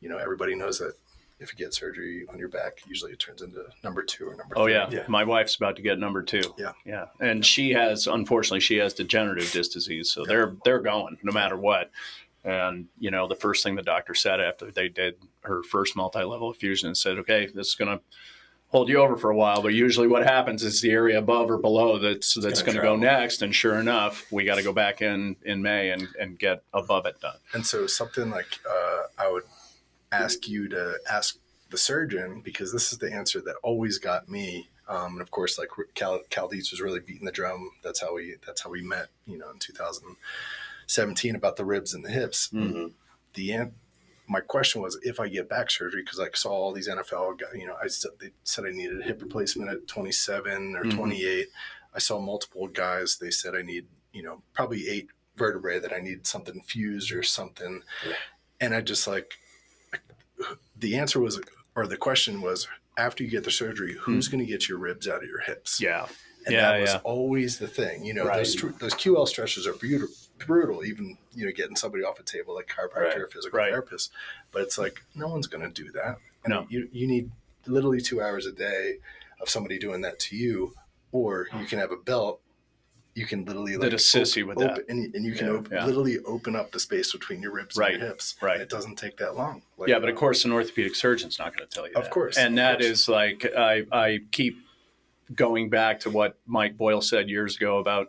everybody knows that if you get surgery on your back, usually it turns into number 2 or number 3. Oh yeah. My wife's about to get number 2. Yeah. And unfortunately, she has degenerative disc disease. So they're going no matter what. And, the first thing the doctor said after they did her first multi-level fusion said, okay, this is going to hold you over for a while. But usually what happens is the area above or below that's going to go next. And sure enough, we got to go back in May and get above it done. And so something I would ask you to ask the surgeon, because this is the answer that always got me. And of course, Cal Dietz was really beating the drum. That's how we met, in 2017 about the ribs and the hips. Mm-hmm. My question was, if I get back surgery, because I saw all these NFL guys, they said I needed a hip replacement at 27 or 28. I saw multiple guys. They said I need, probably 8 vertebrae, that I need something fused or something. Yeah. And I just the answer was, or the question was, after you get the surgery, who's going to get your ribs out of your hips? Yeah. And that was always the thing. Those QL stretches are brutal, even, getting somebody off a table like chiropractor or physical therapist. But it's no one's going to do that. And you need literally 2 hours a day of somebody doing that to you, or you can have a belt. You can literally that assists you with that, and you can literally open up the space between your ribs and your hips. Right, and it doesn't take that long. But of course, an orthopedic surgeon's not going to tell you that. Of course, and that is I keep going back to what Mike Boyle said years ago about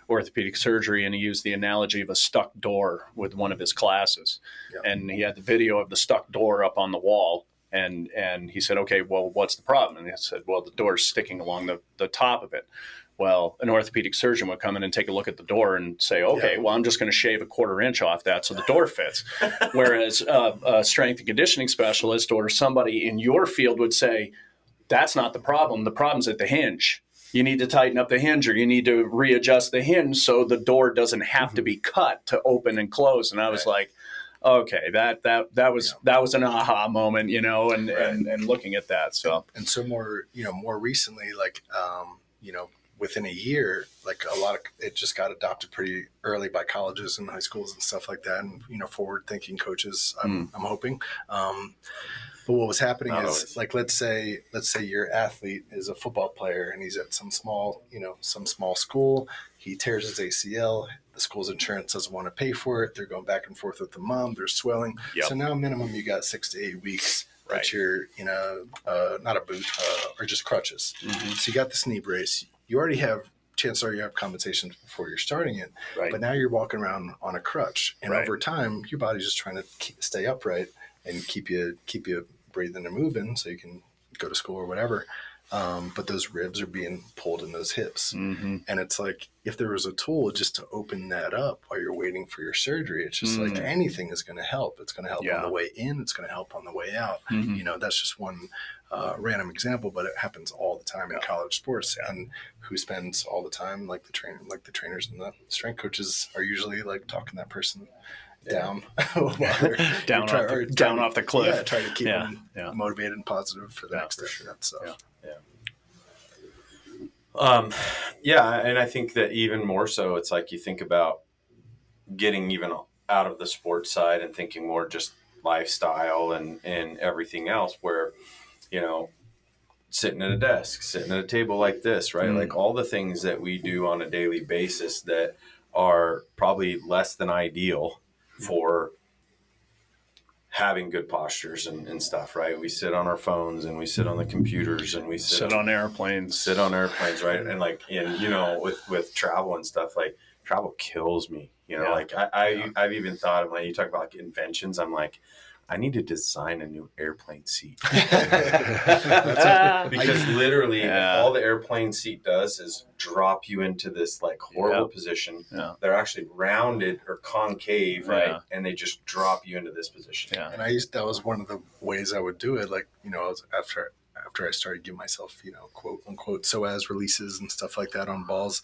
orthopedic surgery, and he used the analogy of a stuck door with one of his classes, and he had the video of the stuck door up on the wall. And he said, okay, well, what's the problem? And he said, well, the door's sticking along the top of it. Well, an orthopedic surgeon would come in and take a look at the door and say, okay, well, I'm just going to shave a 1/4 inch off that so the door fits. Whereas a strength and conditioning specialist or somebody in your field would say, that's not the problem. The problem's at the hinge. You need to tighten up the hinge, or you need to readjust the hinge so the door doesn't have to be cut to open and close. And I was like, okay, that was an aha moment, and looking at that. So more recently, within a year, it just got adopted pretty early by colleges and high schools and stuff like that, and forward-thinking coaches. I'm hoping. But what was happening is, let's say your athlete is a football player and he's at some small school. He tears his ACL. The school's insurance doesn't want to pay for it. They're going back and forth with the mom. There's swelling. Yep. So now minimum you got 6 to 8 weeks that you're not a boot or just crutches. Mm-hmm. So you got this knee brace. You already have, chances are you have compensations before you're starting it, but now you're walking around on a crutch, and over time your body's just trying to stay upright and keep you breathing and moving so you can go to school or whatever. but those ribs are being pulled in those hips. Mm-hmm. And it's like, if there was a tool just to open that up while you're waiting for your surgery, it's just like anything is going to help. It's going to help on the way in. It's going to help on the way out. Mm-hmm. You know, that's just one random example, but it happens all the time in college sports. And who spends all the time, like the trainers and the strength coaches are usually like talking that person down down off the cliff. Yeah, try to keep them motivated and positive for the next step. That stuff. And I think that even more so, it's like you think about getting even out of the sports side and thinking more just lifestyle and everything else, where, you know, sitting at a desk, sitting at a table like this, right? Like all the things that we do on a daily basis that are probably less than ideal for having good postures and stuff, right? We sit on our phones and we sit on the computers and we sit on airplanes, right? And like, you know, with travel and stuff, like travel kills me, you know, like I've even thought of, like, you talk about like inventions. I'm like, I need to design a new airplane seat because literally all the airplane seat does is drop you into this like horrible position. They're actually rounded or concave, right? And they just drop you into this position. And that was one of the ways I would do it. Like, you know, after I started giving myself, you know, quote unquote psoas releases and stuff like that on balls,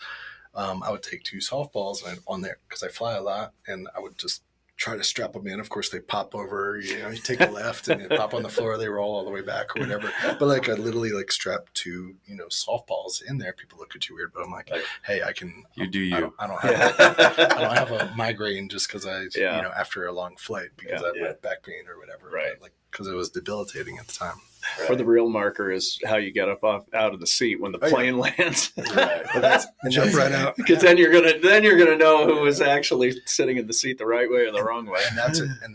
I would take 2 softballs and on there, because I fly a lot, and I would just try to strap them in. Of course, they pop over, you know, you take a left and they pop on the floor, they roll all the way back or whatever. But like, I literally like strap 2, you know, softballs in there. People look at you weird, but I'm like, hey, I can. You do you. I don't have a migraine just because you know, after a long flight, because I had back pain or whatever. Right. But, like, because it was debilitating at the time. Or the real marker is how you get up out of the seat when the plane lands. And jump right out. Because then you're gonna know who was actually sitting in the seat the right way or the wrong way. And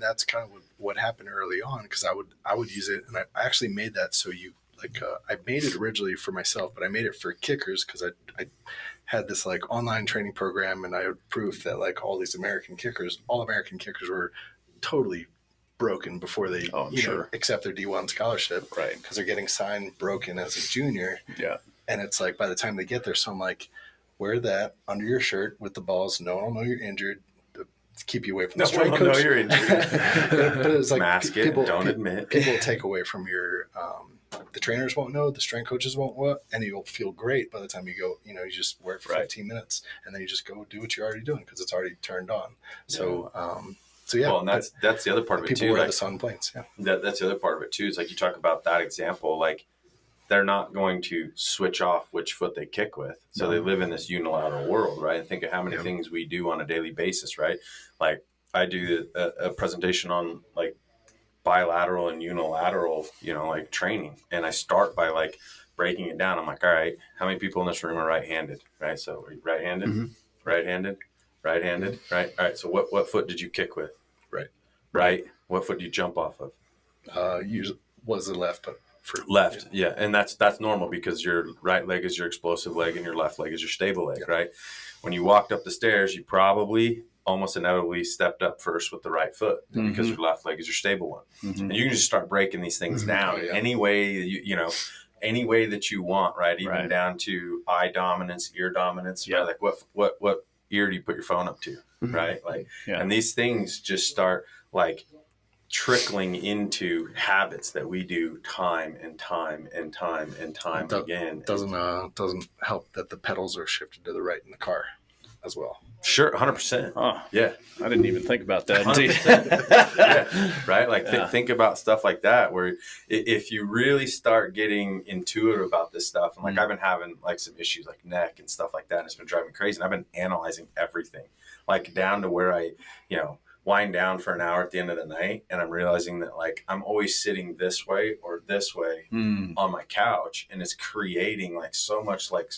that's kind of what happened early on, because I would use it, and I actually made that so you like I made it originally for myself, but I made it for kickers because I had this like online training program, and I had proof that like all American kickers were totally broken before they accept their D1 scholarship, right? Because they're getting signed broken as a junior. And it's like, by the time they get there, so I'm like, wear that under your shirt with the balls. No one will know you're injured. Keep you away from the strength coach. No one will know you're injured. But it's like, mask it. Don't admit. People will take away from your. The trainers won't know. The strength coaches won't know, and you'll feel great by the time you go. You know, you just wear it for 15 minutes, and then you just go do what you're already doing because it's already turned on. So. So yeah, well, and that's the other part of it too. People wear like, this on planes. Yeah, that's the other part of it too. Is like you talk about that example. Like they're not going to switch off which foot they kick with, so they live in this unilateral world, right? And think of how many things we do on a daily basis, right? Like I do a presentation on like bilateral and unilateral, you know, like training, and I start by like breaking it down. I'm like, all right, how many people in this room are right-handed, right? So right-handed, right-handed. Right-handed, right? All right. So what foot did you kick with? Right. What foot do you jump off of? Usually was the left, but for left. Yeah. And that's normal because your right leg is your explosive leg and your left leg is your stable leg, right? When you walked up the stairs, you probably almost inevitably stepped up first with the right foot because your left leg is your stable one. And you can just start breaking these things down any way you know, any way that you want, right? Even down to eye dominance, ear dominance, right? Like what ear do you put your phone up to, right? Like, and these things just start like trickling into habits that we do time and time and time and time again. Doesn't help that the pedals are shifted to the right in the car as well. Sure, 100%. Oh, yeah. I didn't even think about that. 100%. Right? Like think about stuff like that, where if you really start getting intuitive about this stuff, and like I've been having like some issues like neck and stuff like that, and it's been driving me crazy. And I've been analyzing everything, like down to where I, you know, wind down for an hour at the end of the night, and I'm realizing that like I'm always sitting this way or this way on my couch, and it's creating like so much like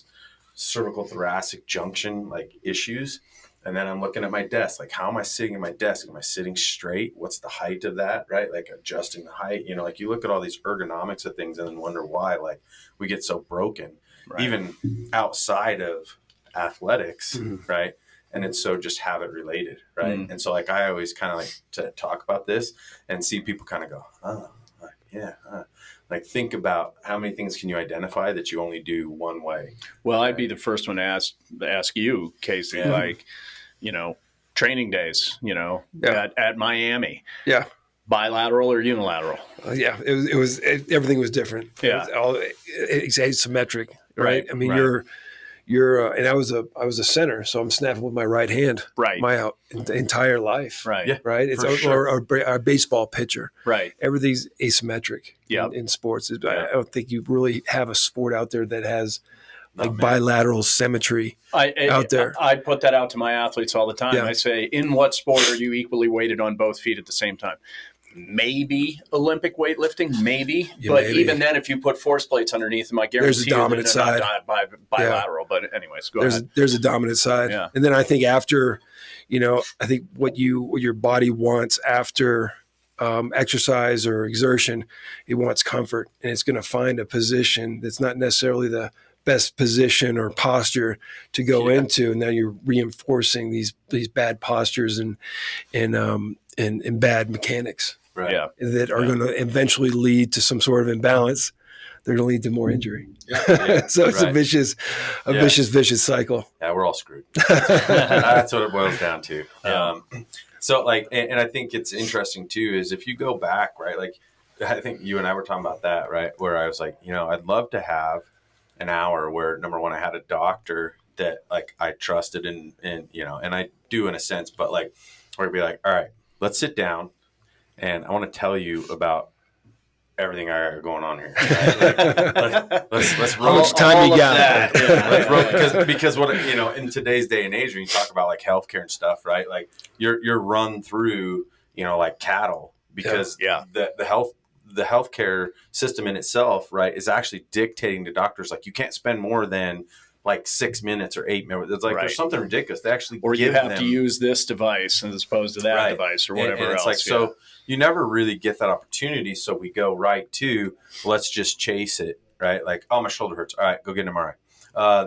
cervical thoracic junction like issues. And then I'm looking at my desk, like how am I sitting at my desk? Am I sitting straight? What's the height of that, right? Like adjusting the height, you know, like you look at all these ergonomics of things and then wonder why like we get so broken, even outside of athletics, right? And it's so just habit related, right? And so like I always kind of like to talk about this and see people kind of go, oh, yeah. Like, think about how many things can you identify that you only do one way. Well, I'd be the first one to ask you, Casey, Yeah. like, training days, Yeah. at Miami, Yeah. bilateral or unilateral. Yeah. Everything was different. Yeah. It's asymmetric, right? I mean, right. you're, and I was a center, so I'm snapping with my right hand, Right. my entire life, Right. Yeah. right? It's For sure. or a baseball pitcher, Right. everything's asymmetric Yep. in sports. Yeah. I don't think you really have a sport out there that has like man. bilateral symmetry out there. I put that out to my athletes all the time. Yeah. I say, in what sport are you equally weighted on both feet at the same time? Maybe Olympic weightlifting, maybe. Yeah, but maybe. even then, if you put force plates underneath them, I guarantee There's a dominant they're side. not bilateral. But anyways, go ahead. There's a dominant side. Yeah. And then I think after, I think what your body wants after exercise or exertion, it wants comfort, and it's going to find a position that's not necessarily the best position or posture to go into, and now you're reinforcing these bad postures and bad mechanics Right. Yeah. that are going to eventually lead to some sort of imbalance. They're going to lead to more injury. Yeah. So it's Right. a vicious cycle. Yeah, we're all screwed. That's what it boils down to. Yeah. So like, and I think it's interesting too, is if you go back, right? Like, I think you and I were talking about that, right? Where I was like, I'd love to have an hour where, number one, I had a doctor that like I trusted and I do in a sense, but like, where it'd be like, all right, let's sit down and I want to tell you about everything I got going on here. Right? Let's roll. How much time you got? Let's roll, because what in today's day and age, when you talk about like healthcare and stuff, right? Like you're run through, like cattle, because the healthcare system in itself, right, is actually dictating to doctors like you can't spend more than like 6 minutes or 8 minutes. It's like there's something ridiculous. They actually Or you give have them, to use this device as opposed to that Right. device or whatever and it's else. like, so you never really get that opportunity. So we go right to, let's just chase it, right? Like, oh, my shoulder hurts. All right, go get an MRI.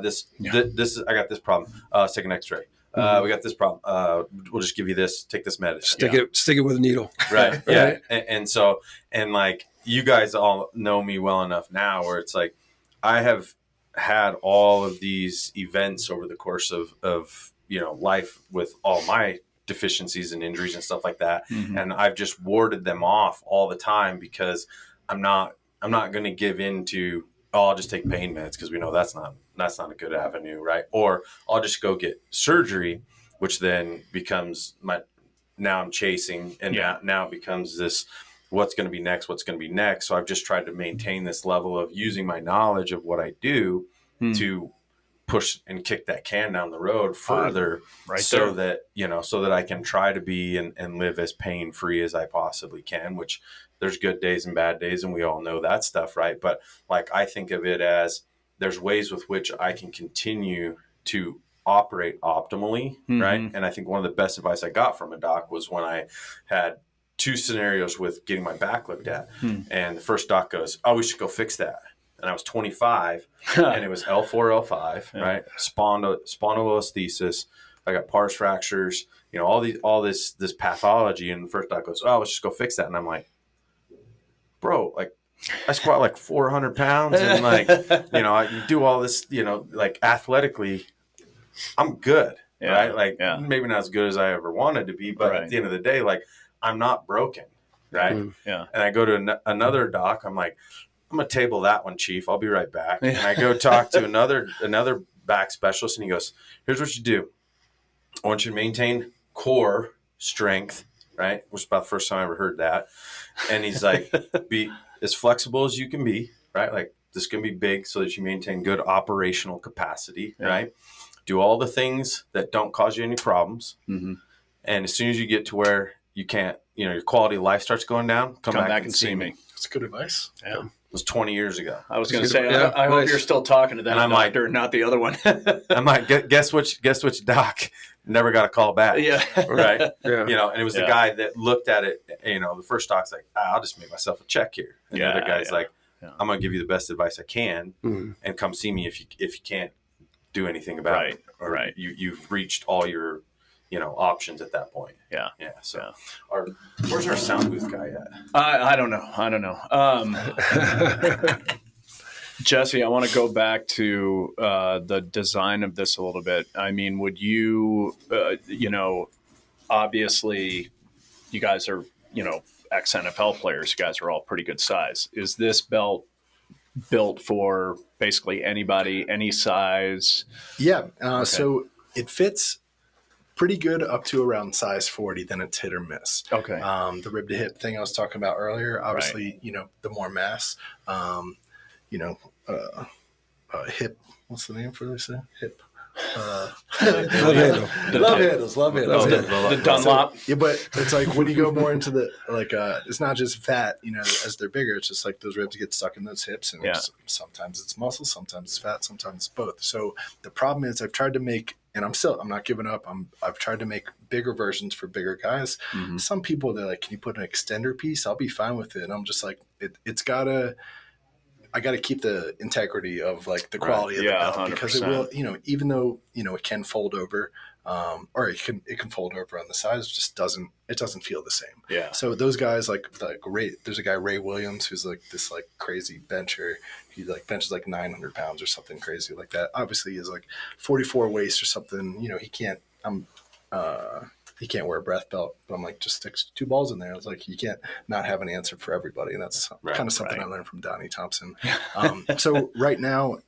This is, I got this problem. Let's take an X-ray. We got this problem. We'll just give you this, take this medicine. Stick it with a needle. Right. Yeah. Right. And so, and like, you guys all know me well enough now where it's like, I have had all of these events over the course of life with all my deficiencies and injuries and stuff like that. Mhm. And I've just warded them off all the time because I'm not going to give in to, I'll just take pain meds because we know that's not a good avenue. Right. Or I'll just go get surgery, which then becomes now I'm chasing, and now becomes this, what's going to be next. So I've just tried to maintain this level of using my knowledge of what I do to push and kick that can down the road further, so that I can try to be and live as pain free as I possibly can, which there's good days and bad days. And we all know that stuff. Right. But like, I think of it as there's ways with which I can continue to operate optimally. Right. And I think one of the best advice I got from a doc was when I had 2 scenarios with getting my back looked at. And the first doc goes, oh, we should go fix that. And I was 25 and it was L4, L5, right? Spondylolisthesis. I got pars fractures, all this pathology. And the first doc goes, oh, let's just go fix that. And I'm like, bro, like I squat like 400 pounds and like, I do all this, like athletically, I'm good. Right. Like maybe not as good as I ever wanted to be, but at the end of the day, like I'm not broken. Right. Yeah. And I go to another doc. I'm like, I'm going to table that one, Chief. I'll be right back. And I go talk to another back specialist, and he goes, here's what you do. I want you to maintain core strength, right? Which is about the first time I ever heard that. And he's like, be as flexible as you can be, right? Like this can be big so that you maintain good operational capacity, right? Do all the things that don't cause you any problems. Mm-hmm. And as soon as you get to where you can't, your quality of life starts going down, come back and see me. That's good advice. Yeah. It was 20 years ago. I was going to say, I hope you're still talking to that doctor, not the other one. I'm like, guess which doc never got a call back. Yeah. Right. Yeah. And it was the guy that looked at it, the first doc's like, I'll just make myself a check here. And the other guy's like, I'm going to give you the best advice I can and come see me if you can't do anything about it. Or you've reached all your options at that point. Yeah. So where's our sound booth guy at? I don't know. Jesse, I want to go back to the design of this a little bit. I mean, would you, obviously you guys are, ex-NFL players. You guys are all pretty good size. Is this belt built for basically anybody, any size? Yeah. Okay. So it fits pretty good up to around size 40, then it's hit or miss. Okay. The rib to hip thing I was talking about earlier, obviously, the more mass, hip, what's the name for this? Hip. Love handles. The Dunlop. So, yeah, but it's like when you go more into the it's not just fat, as they're bigger. It's just like those ribs get stuck in those hips, and sometimes it's muscle, sometimes it's fat, sometimes it's both. So the problem is, I've tried to make, and I'm not giving up. I've tried to make bigger versions for bigger guys. Mm-hmm. Some people, they're like, "Can you put an extender piece?" I'll be fine with it. And I'm just like, I got to keep the integrity of the quality of the belt 100%. because it will, even though, it can fold over, or it can fold over on the sides, it doesn't feel the same. Yeah. So those guys there's a guy, Ray Williams, who's this crazy bencher. He benches 900 pounds or something crazy like that. Obviously he is 44 waist or something, he can't wear a breath belt, but I'm just sticks 2 balls in there. I was you can't not have an answer for everybody. And that's kind of something I learned from Donnie Thompson. So right now,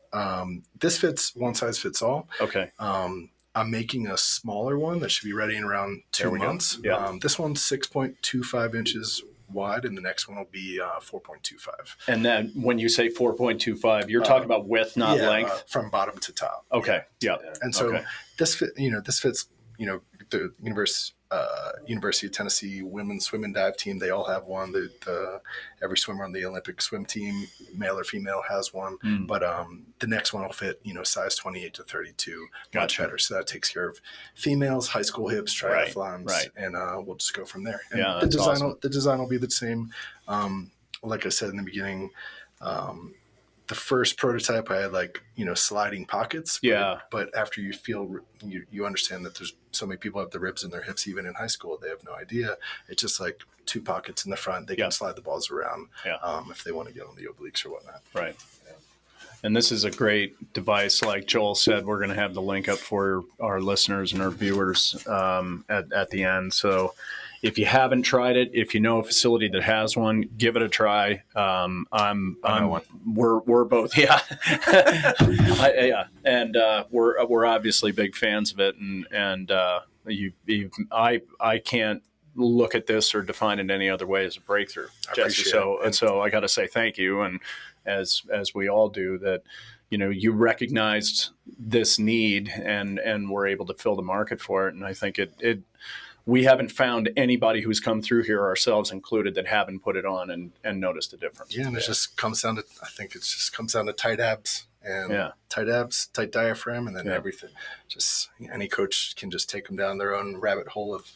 this fits one size fits all. Okay. I'm making a smaller one that should be ready in around 2 months. Yeah. This one's 6.25 inches wide, and the next one will be 4.25. And then when you say 4.25, you're talking about width, not length? From bottom to top. Okay. Yeah. And so this fits, the University of Tennessee women's swim and dive team, they all have one. Every swimmer on the Olympic swim team, male or female, has one. But the next one will fit, size 28 to 32, much better. So that takes care of females, high school hips, triathlons, and we'll just go from there. And the design will be the same. Like I said in the beginning, the first prototype I had sliding pockets. But after you feel you understand that there's so many people have the ribs in their hips, even in high school, they have no idea. It's just 2 pockets in the front. They can slide the balls around if they want to get on the obliques or whatnot. Right. And this is a great device. Like Joel said, we're going to have the link up for our listeners and our viewers at the end. So if you haven't tried it, if you know a facility that has one, give it a try. We're both, and we're obviously big fans of it, and I can't look at this or define it any other way as a breakthrough, Jesse. So I got to say thank you, and as we all do, that you recognized this need and were able to fill the market for it, and I think it we haven't found anybody who's come through here, ourselves included, that haven't put it on and noticed a difference. Yeah, and it just comes down to, I think it just comes down to tight abs and tight abs, tight diaphragm, and then everything. Just any coach can just take them down their own rabbit hole of,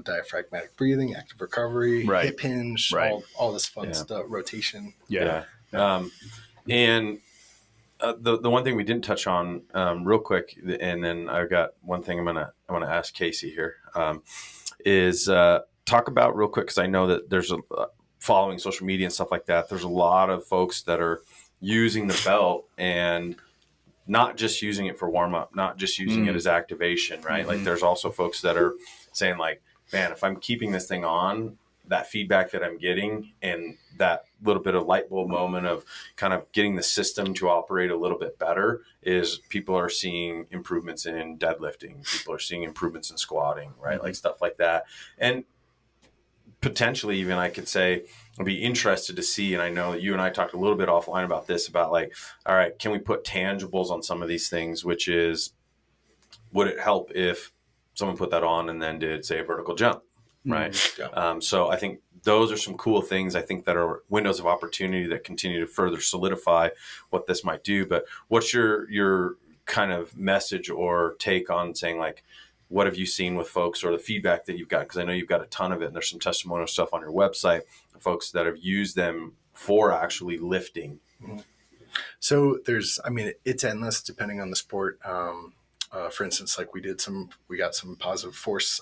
diaphragmatic breathing, active recovery, hip hinge, all this fun stuff, rotation. And the one thing we didn't touch on real quick, and then I've got one thing I want to ask Casey here, is talk about real quick, because I know that there's following social media and stuff like that. There's a lot of folks that are using the belt and not just using it for warm up, not just using it as activation, right? Like there's also folks that are saying man, if I'm keeping this thing on, that feedback that I'm getting and that little bit of light bulb moment of kind of getting the system to operate a little bit better is people are seeing improvements in deadlifting. People are seeing improvements in squatting, right? Like stuff like that. And potentially even I could say I'd be interested to see, and I know you and I talked a little bit offline about this, about all right, can we put tangibles on some of these things, which is, would it help if someone put that on and then did, say, a vertical jump? Right. So I think those are some cool things, I think, that are windows of opportunity that continue to further solidify what this might do. But what's your kind of message or take on saying, what have you seen with folks or the feedback that you've got? Because I know you've got a ton of it, and there's some testimonial stuff on your website of folks that have used them for actually lifting. So it's endless depending on the sport. for instance, like we got some positive force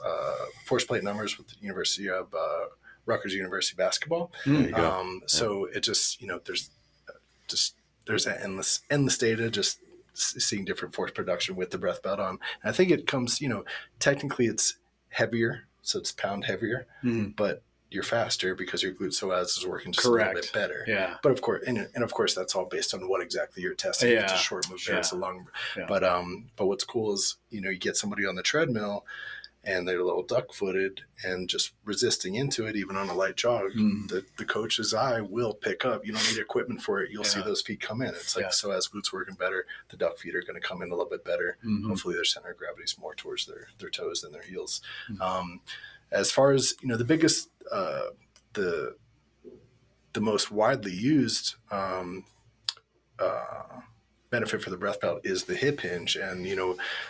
plate numbers with the University of Rutgers University basketball. There you go. So it just, there's that endless data, just seeing different force production with the breath belt on. And I think it comes, technically it's heavier, so it's pound heavier, but you're faster because your glute psoas is working just a little bit better. Yeah. But of course, and of course, that's all based on what exactly you're testing. Yeah. It's a short movement, it's a long. Yeah. But what's cool is you get somebody on the treadmill, and they're a little duck-footed and just resisting into it, even on a light jog. The coach's eye will pick up. You don't need equipment for it. You'll see those feet come in. It's like, so as glutes working better, the duck feet are going to come in a little bit better. Hopefully their center of gravity is more towards their toes than their heels. As far as, the biggest, the most widely used benefit for the breath belt is the hip hinge. And,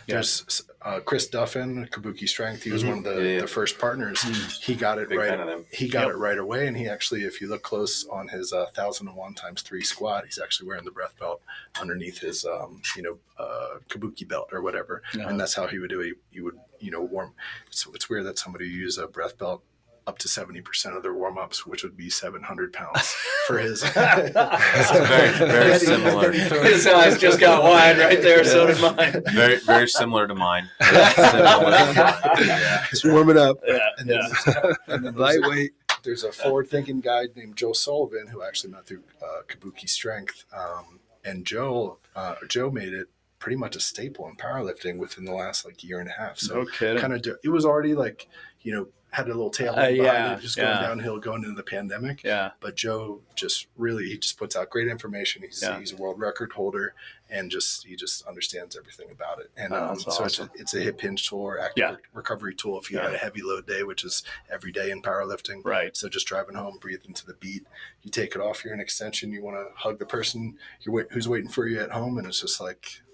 there's Chris Duffin, Kabuki Strength. He was one of the first partners. He got it right. He got it right away. And he actually, if you look close on his 1,001 times 3 squat, he's actually wearing the breath belt underneath his, Kabuki belt or whatever. And that's how he would do it. He would, warm. So it's weird that somebody use a breath belt up to 70% of their warm-ups, which would be 700 pounds for his. Very, very similar. His eyes just got wide right there. So did mine. Very, very similar to mine. Just warm it up. And then Lightweight. there's a forward-thinking guy named Joe Sullivan who actually met through Kabuki Strength, and Joe made it pretty much a staple in powerlifting within the last year and a half. So no kidding. Kind of, it was already had a little tail behind it, just going downhill, going into the pandemic. Yeah. But Joe he just puts out great information. He's a world record holder, and he just understands everything about it. And so awesome. It's a hip hinge tool or active recovery tool if you had a heavy load day, which is every day in powerlifting. Right. So just driving home, breathe into the beat. You take it off, you're in extension. You want to hug the person who's waiting for you at home, and it's just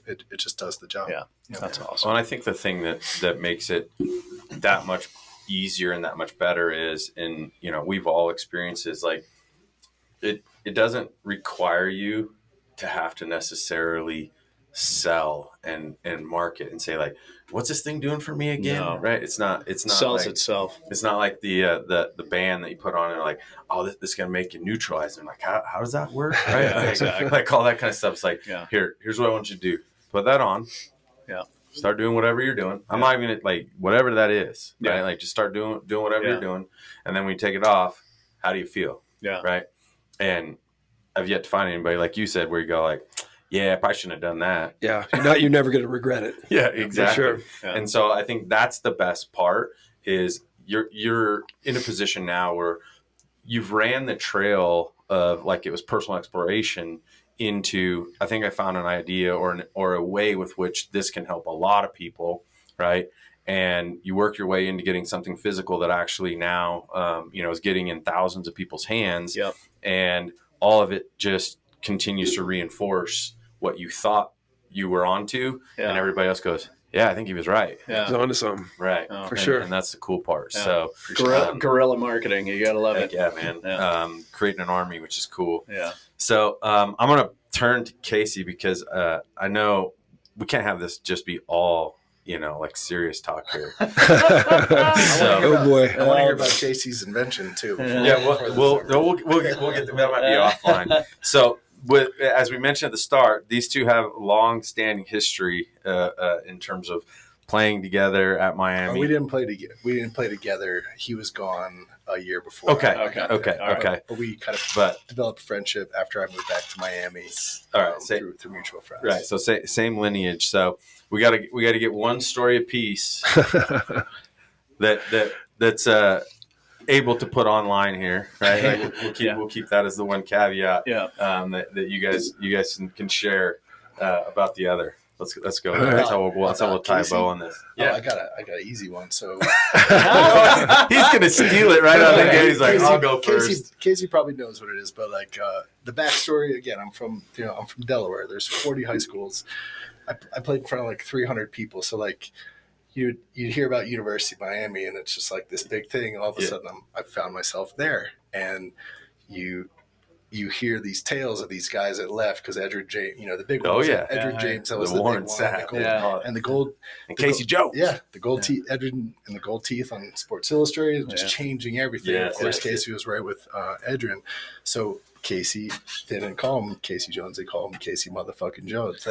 it just does the job. Yeah, that's awesome. Well, and I think the thing that makes it that much easier and that much better is, and we've all experienced, is it doesn't require you to have to necessarily sell and market and say what's this thing doing for me again? No. Right? It's not sells itself. It's not like the band that you put on and this is gonna make you neutralize. And how does that work? Right? Yeah, exactly. All that kind of stuff. It's here's what I want you to do. Put that on. Yeah. Start doing whatever you're doing. I'm not even whatever that is, right? Just start doing whatever you're doing. And then when you take it off, how do you feel? Yeah. Right. And I've yet to find anybody, like you said, where you go yeah, I probably shouldn't have done that. Yeah. You're never going to regret it. Yeah, exactly. For sure. Yeah. And so I think that's the best part is you're in a position now where you've ran the trail of it was personal exploration into, I think I found an idea or a way with which this can help a lot of people, right? And you work your way into getting something physical that actually now, is getting in thousands of people's hands. Yep. And all of it just continues to reinforce what you thought you were onto. Yeah. And everybody else goes, yeah, I think he was right. Yeah. He's onto something. Right. For sure. And that's the cool part. Yeah. So guerrilla marketing, you got to love it. Yeah, man. Yeah. Creating an army, which is cool. Yeah. So I'm going to turn to Casey because I know we can't have this just be all, serious talk here. Oh boy. I want to hear about JC's invention too. Yeah, we'll get that might be offline. So as we mentioned at the start, these two have long-standing history in terms of playing together at Miami. We didn't play together. He was gone a year before. Okay. But we kind of developed a friendship after I moved back to Miami. All right, through mutual friends. Right. So same lineage. So we got to get one story apiece that's able to put online here, right? We'll keep that as the one caveat. Yeah. That you guys can share about the other. Let's go. That's how we'll tie a bow on this. Yeah, I got an easy one. So he's gonna steal it right out of the gate. He's like, I'll go first. Casey probably knows what it is, but the backstory again. I'm from Delaware. There's 40 high schools. I played in front of 300 people. So you'd hear about University of Miami, and it's just this big thing. And all of a sudden, I found myself there, and you you hear these tales of these guys that left because Edward James, the big one. Oh, was yeah. Edward James. That was The the Warren big one. Sapp. And the gold. And KC Jones. Yeah, the gold teeth, Edward and the gold teeth on Sports Illustrated, just changing everything. Yes, of course, yes, Casey was right with Edrin. So Casey, they didn't call him KC Jones. They called him Casey motherfucking Jones.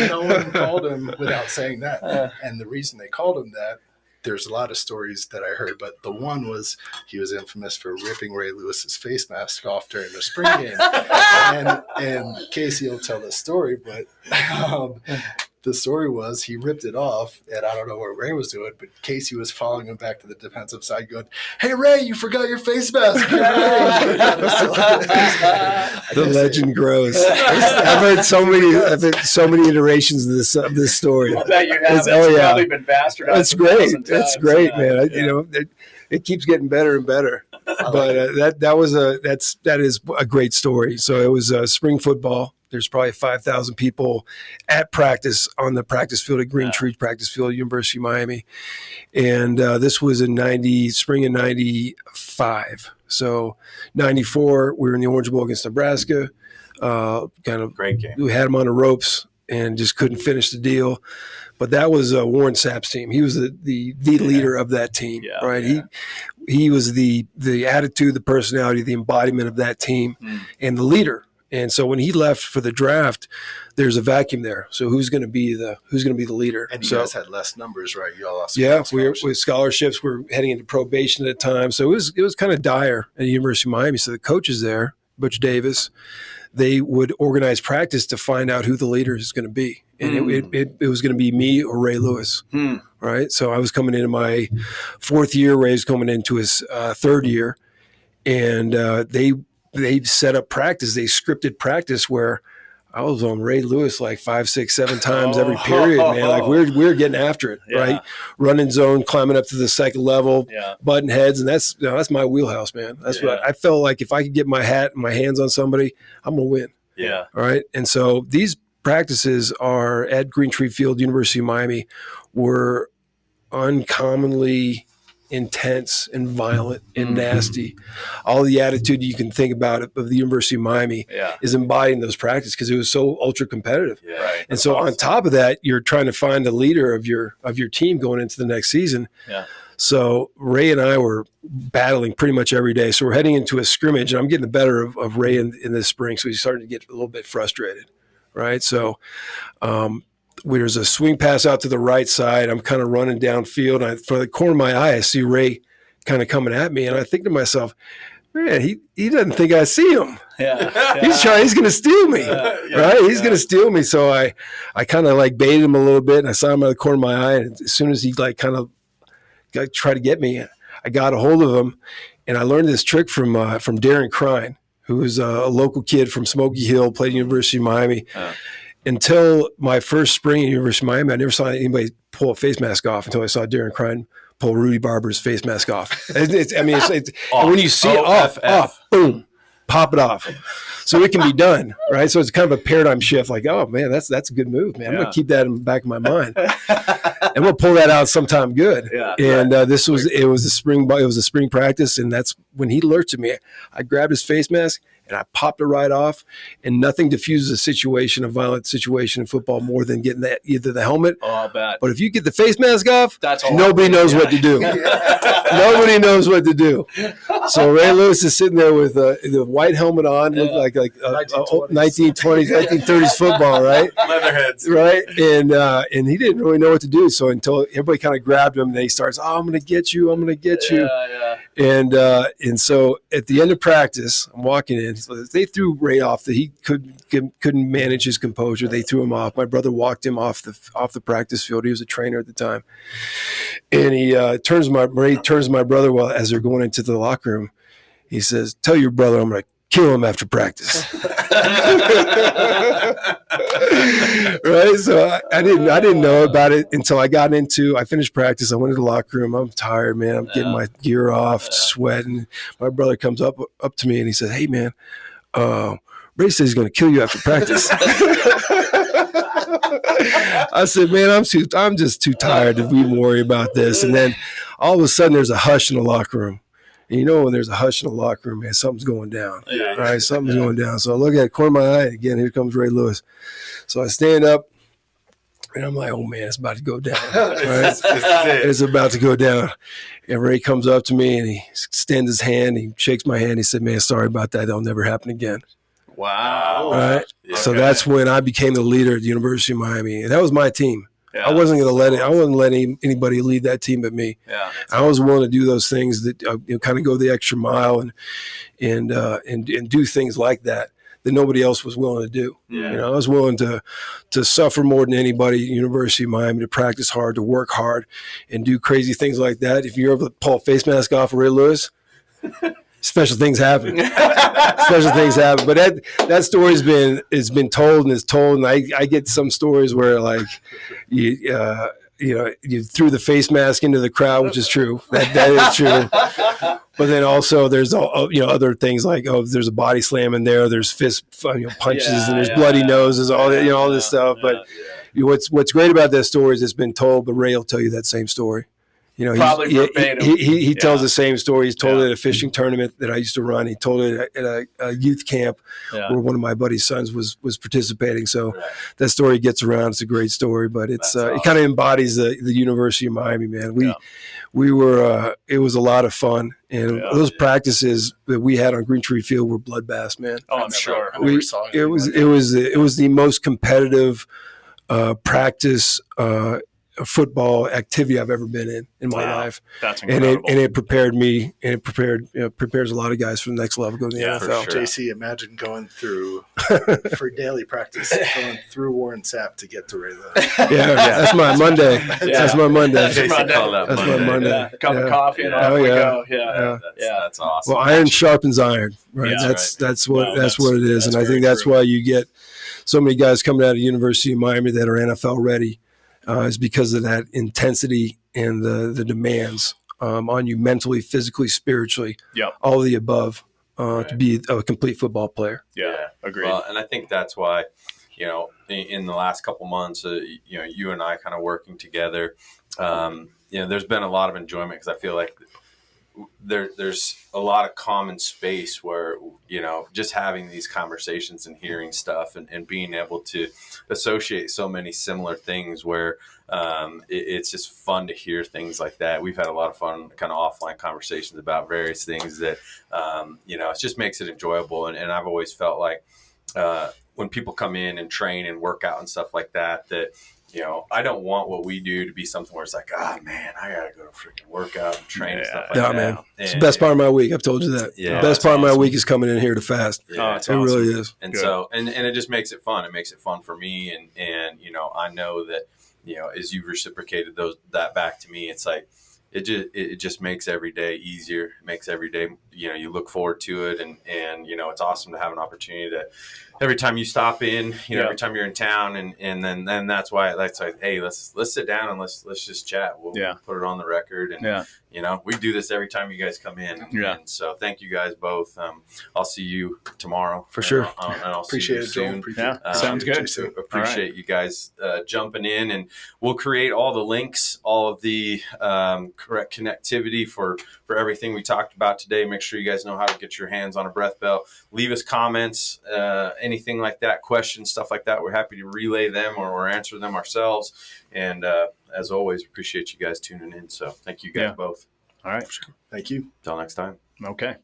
No one called him without saying that. And the reason they called him that, there's a lot of stories that I heard, but the one was he was infamous for ripping Ray Lewis's face mask off during the spring game. And Casey will tell the story, but the story was he ripped it off, and I don't know what Ray was doing, but Casey was following him back to the defensive side going, "Hey, Ray, you forgot your face mask." The legend grows. I've heard so many iterations of this story. I bet you have. Probably been bastardized. That's great. That's great, man. Yeah. It keeps getting better and better. But that is a great story. So it was spring football. There's probably 5,000 people at practice on the practice field at Green Tree practice field, University of Miami. And this was in spring of 95. So 94, we were in the Orange Bowl against Nebraska. Great game. We had them on the ropes and just couldn't finish the deal. But that was Warren Sapp's team. He was the leader of that team, right? Yeah. He was the attitude, the personality, the embodiment of that team, and the leader. And so when he left for the draft, there's a vacuum there. So who's going to be the leader? And you guys had less numbers, right? You all lost. We were with scholarships. We're heading into probation at the time, so it was kind of dire at the University of Miami. So the coaches there, Butch Davis, they would organize practice to find out who the leader is going to be, and it was going to be me or Ray Lewis, right? So I was coming into my fourth year. Ray's coming into his third year, and they set up practice. They scripted practice where I was on Ray Lewis like 5, 6, 7 times every period, man. Like we were getting after it, right? Running zone, climbing up to the second level, button heads, and that's my wheelhouse, man. That's what I felt like. If I could get my hands on somebody, I'm gonna win. Yeah. All right. And so these practices are at Green Tree Field, University of Miami, were uncommonly intense and violent and nasty. All the attitude you can think about of the University of Miami is embodied in those practices because it was so ultra competitive. Yeah, right. And so on top of that, you're trying to find a leader of your team going into the next season. Yeah. So Ray and I were battling pretty much every day. So we're heading into a scrimmage, and I'm getting the better of Ray in this spring. So he's starting to get a little bit frustrated, right? So there's a swing pass out to the right side. I'm kind of running downfield. And from the corner of my eye, I see Ray kind of coming at me. And I think to myself, man, he doesn't think I see him. Yeah. He's going to steal me, right? He's going to steal me. So I kind of like baited him a little bit, and I saw him out of the corner of my eye. And as soon as he like kind of tried to get me, I got a hold of him. And I learned this trick from Darren Crine, who was a local kid from Smoky Hill, played at University of Miami. Until my first spring at University of Miami, I never saw anybody pull a face mask off until I saw Darren Crine pull Rudy Barber's face mask off. It's when you see it off, boom, pop it off. So it can be done, right? So it's kind of a paradigm shift. Like, oh man, that's a good move, man. I'm gonna keep that in the back of my mind, and we'll pull that out sometime good. Yeah, and it was a spring practice, and that's when he lurched at me. I grabbed his face mask and I popped it right off, and nothing diffuses a violent situation in football more than getting either the helmet. Oh, I'll bet. But if you get the face mask off, nobody knows what to do. Nobody knows what to to do. So Ray Lewis is sitting there with the white helmet on, looked like 1920s, 1930s football, right? Leatherheads, right? And he didn't really know what to do. So until everybody kind of grabbed him, and he starts, "Oh, I'm going to get you! I'm going to get you!" Yeah. And so at the end of practice, I'm walking in. They threw Ray off. That he couldn't manage his composure. They threw him off. My brother walked him off the practice field. He was a trainer at the time, and he turns my brother as they're going into the locker room. He says, "Tell your brother I'm going to kill him after practice." Right. So I didn't know about it until I finished practice. I went to the locker room. I'm tired, man. I'm getting my gear off, sweating. My brother comes up to me and he says, "Hey, man, Ray says he's going to kill you after practice." I said, "Man, I'm just too tired to even worry about this." And then all of a sudden there's a hush in the locker room. And you know when there's a hush in the locker room, man, something's going down. Yeah. All right, something's going down. So I look at the corner of my eye, again, here comes Ray Lewis. So I stand up, and I'm like, oh, man, it's about to go down. Right? It's about to go down. And Ray comes up to me, and he extends his hand. He shakes my hand. He said, man, sorry about that. That'll never happen again. Wow. All right. Yeah. So that's when I became the leader at the University of Miami. And that was my team. Yeah. I wasn't going to let it. I wasn't letting anybody lead that team but me. Yeah. I was willing to do those things that kind of go the extra mile and do things like that nobody else was willing to do. Yeah. You know, I was willing to suffer more than anybody at University of Miami, to practice hard, to work hard, and do crazy things like that. If you're able to pull a face mask off of Ray Lewis, special things happen. Special things happen. But that story has been told and is told, and I get some stories where like you threw the face mask into the crowd, which is true. That is true. But then also there's other things like, oh, there's a body slam in there, there's fist punches, and there's bloody noses, all that, all this stuff. But what's great about that story is it's been told, but Ray will tell you that same story. You know, probably verbatim. He tells the same story. He's told it at a fishing tournament that I used to run. He told it at a youth camp where one of my buddy's sons was participating. So that story gets around. It's a great story, but it's awesome. It kind of embodies the University of Miami, man. We were it was a lot of fun, and those practices that we had on Green Tree Field were bloodbaths, man. Oh, I'm sure. It was the most competitive practice football activity I've ever been in my life. That's incredible. And it prepared me, and it prepares a lot of guys for the next level, go to the NFL. Sure. JC, imagine going through for daily practice, going through Warren Sapp to get to Ray Lewis. That's my Monday. That's my Monday. That's my Monday. Yeah. A cup of coffee and off we go. That's awesome. Well, iron sharpens iron, right? Yeah, that's what it is, and I think that's why you get so many guys coming out of the University of Miami that are NFL ready. Is because of that intensity and the demands on you mentally, physically, spiritually, all of the above to be a complete football player. Yeah, agreed. Well, and I think that's why, in the last couple months, you and I kind of working together, there's been a lot of enjoyment because I feel like there's a lot of common space where, just having these conversations and hearing stuff and being able to associate so many similar things where it's just fun to hear things like that. We've had a lot of fun kind of offline conversations about various things that, it just makes it enjoyable. And I've always felt like when people come in and train and work out and stuff like that, I don't want what we do to be something where it's like, man, I got to go to freaking workout and train and stuff like that. Man. It's the best part of my week. I've told you that. Yeah, the best part of my week is coming in here to fast. Yeah, it really is. And so, and it just makes it fun. It makes it fun for me. And I know that, as you've reciprocated that back to me, it's like, it just makes every day easier. It makes every day, you look forward to it. And it's awesome to have an opportunity to, every time you stop in, every time you're in town, and then that's why it's like, hey, let's sit down and let's just chat. We'll put it on the record, and we do this every time you guys come in. And so thank you guys both. I'll see you tomorrow for sure. And I'll Appreciate see you soon. Sounds good. Appreciate you guys jumping in, and we'll create all the links, all of the correct connectivity for everything we talked about today. Make sure you guys know how to get your hands on a breath belt. Leave us comments, anything like that, questions, stuff like that. We're happy to relay them or answer them ourselves. And as always, appreciate you guys tuning in. So thank you guys both. All right. Thank you. Till next time. Okay.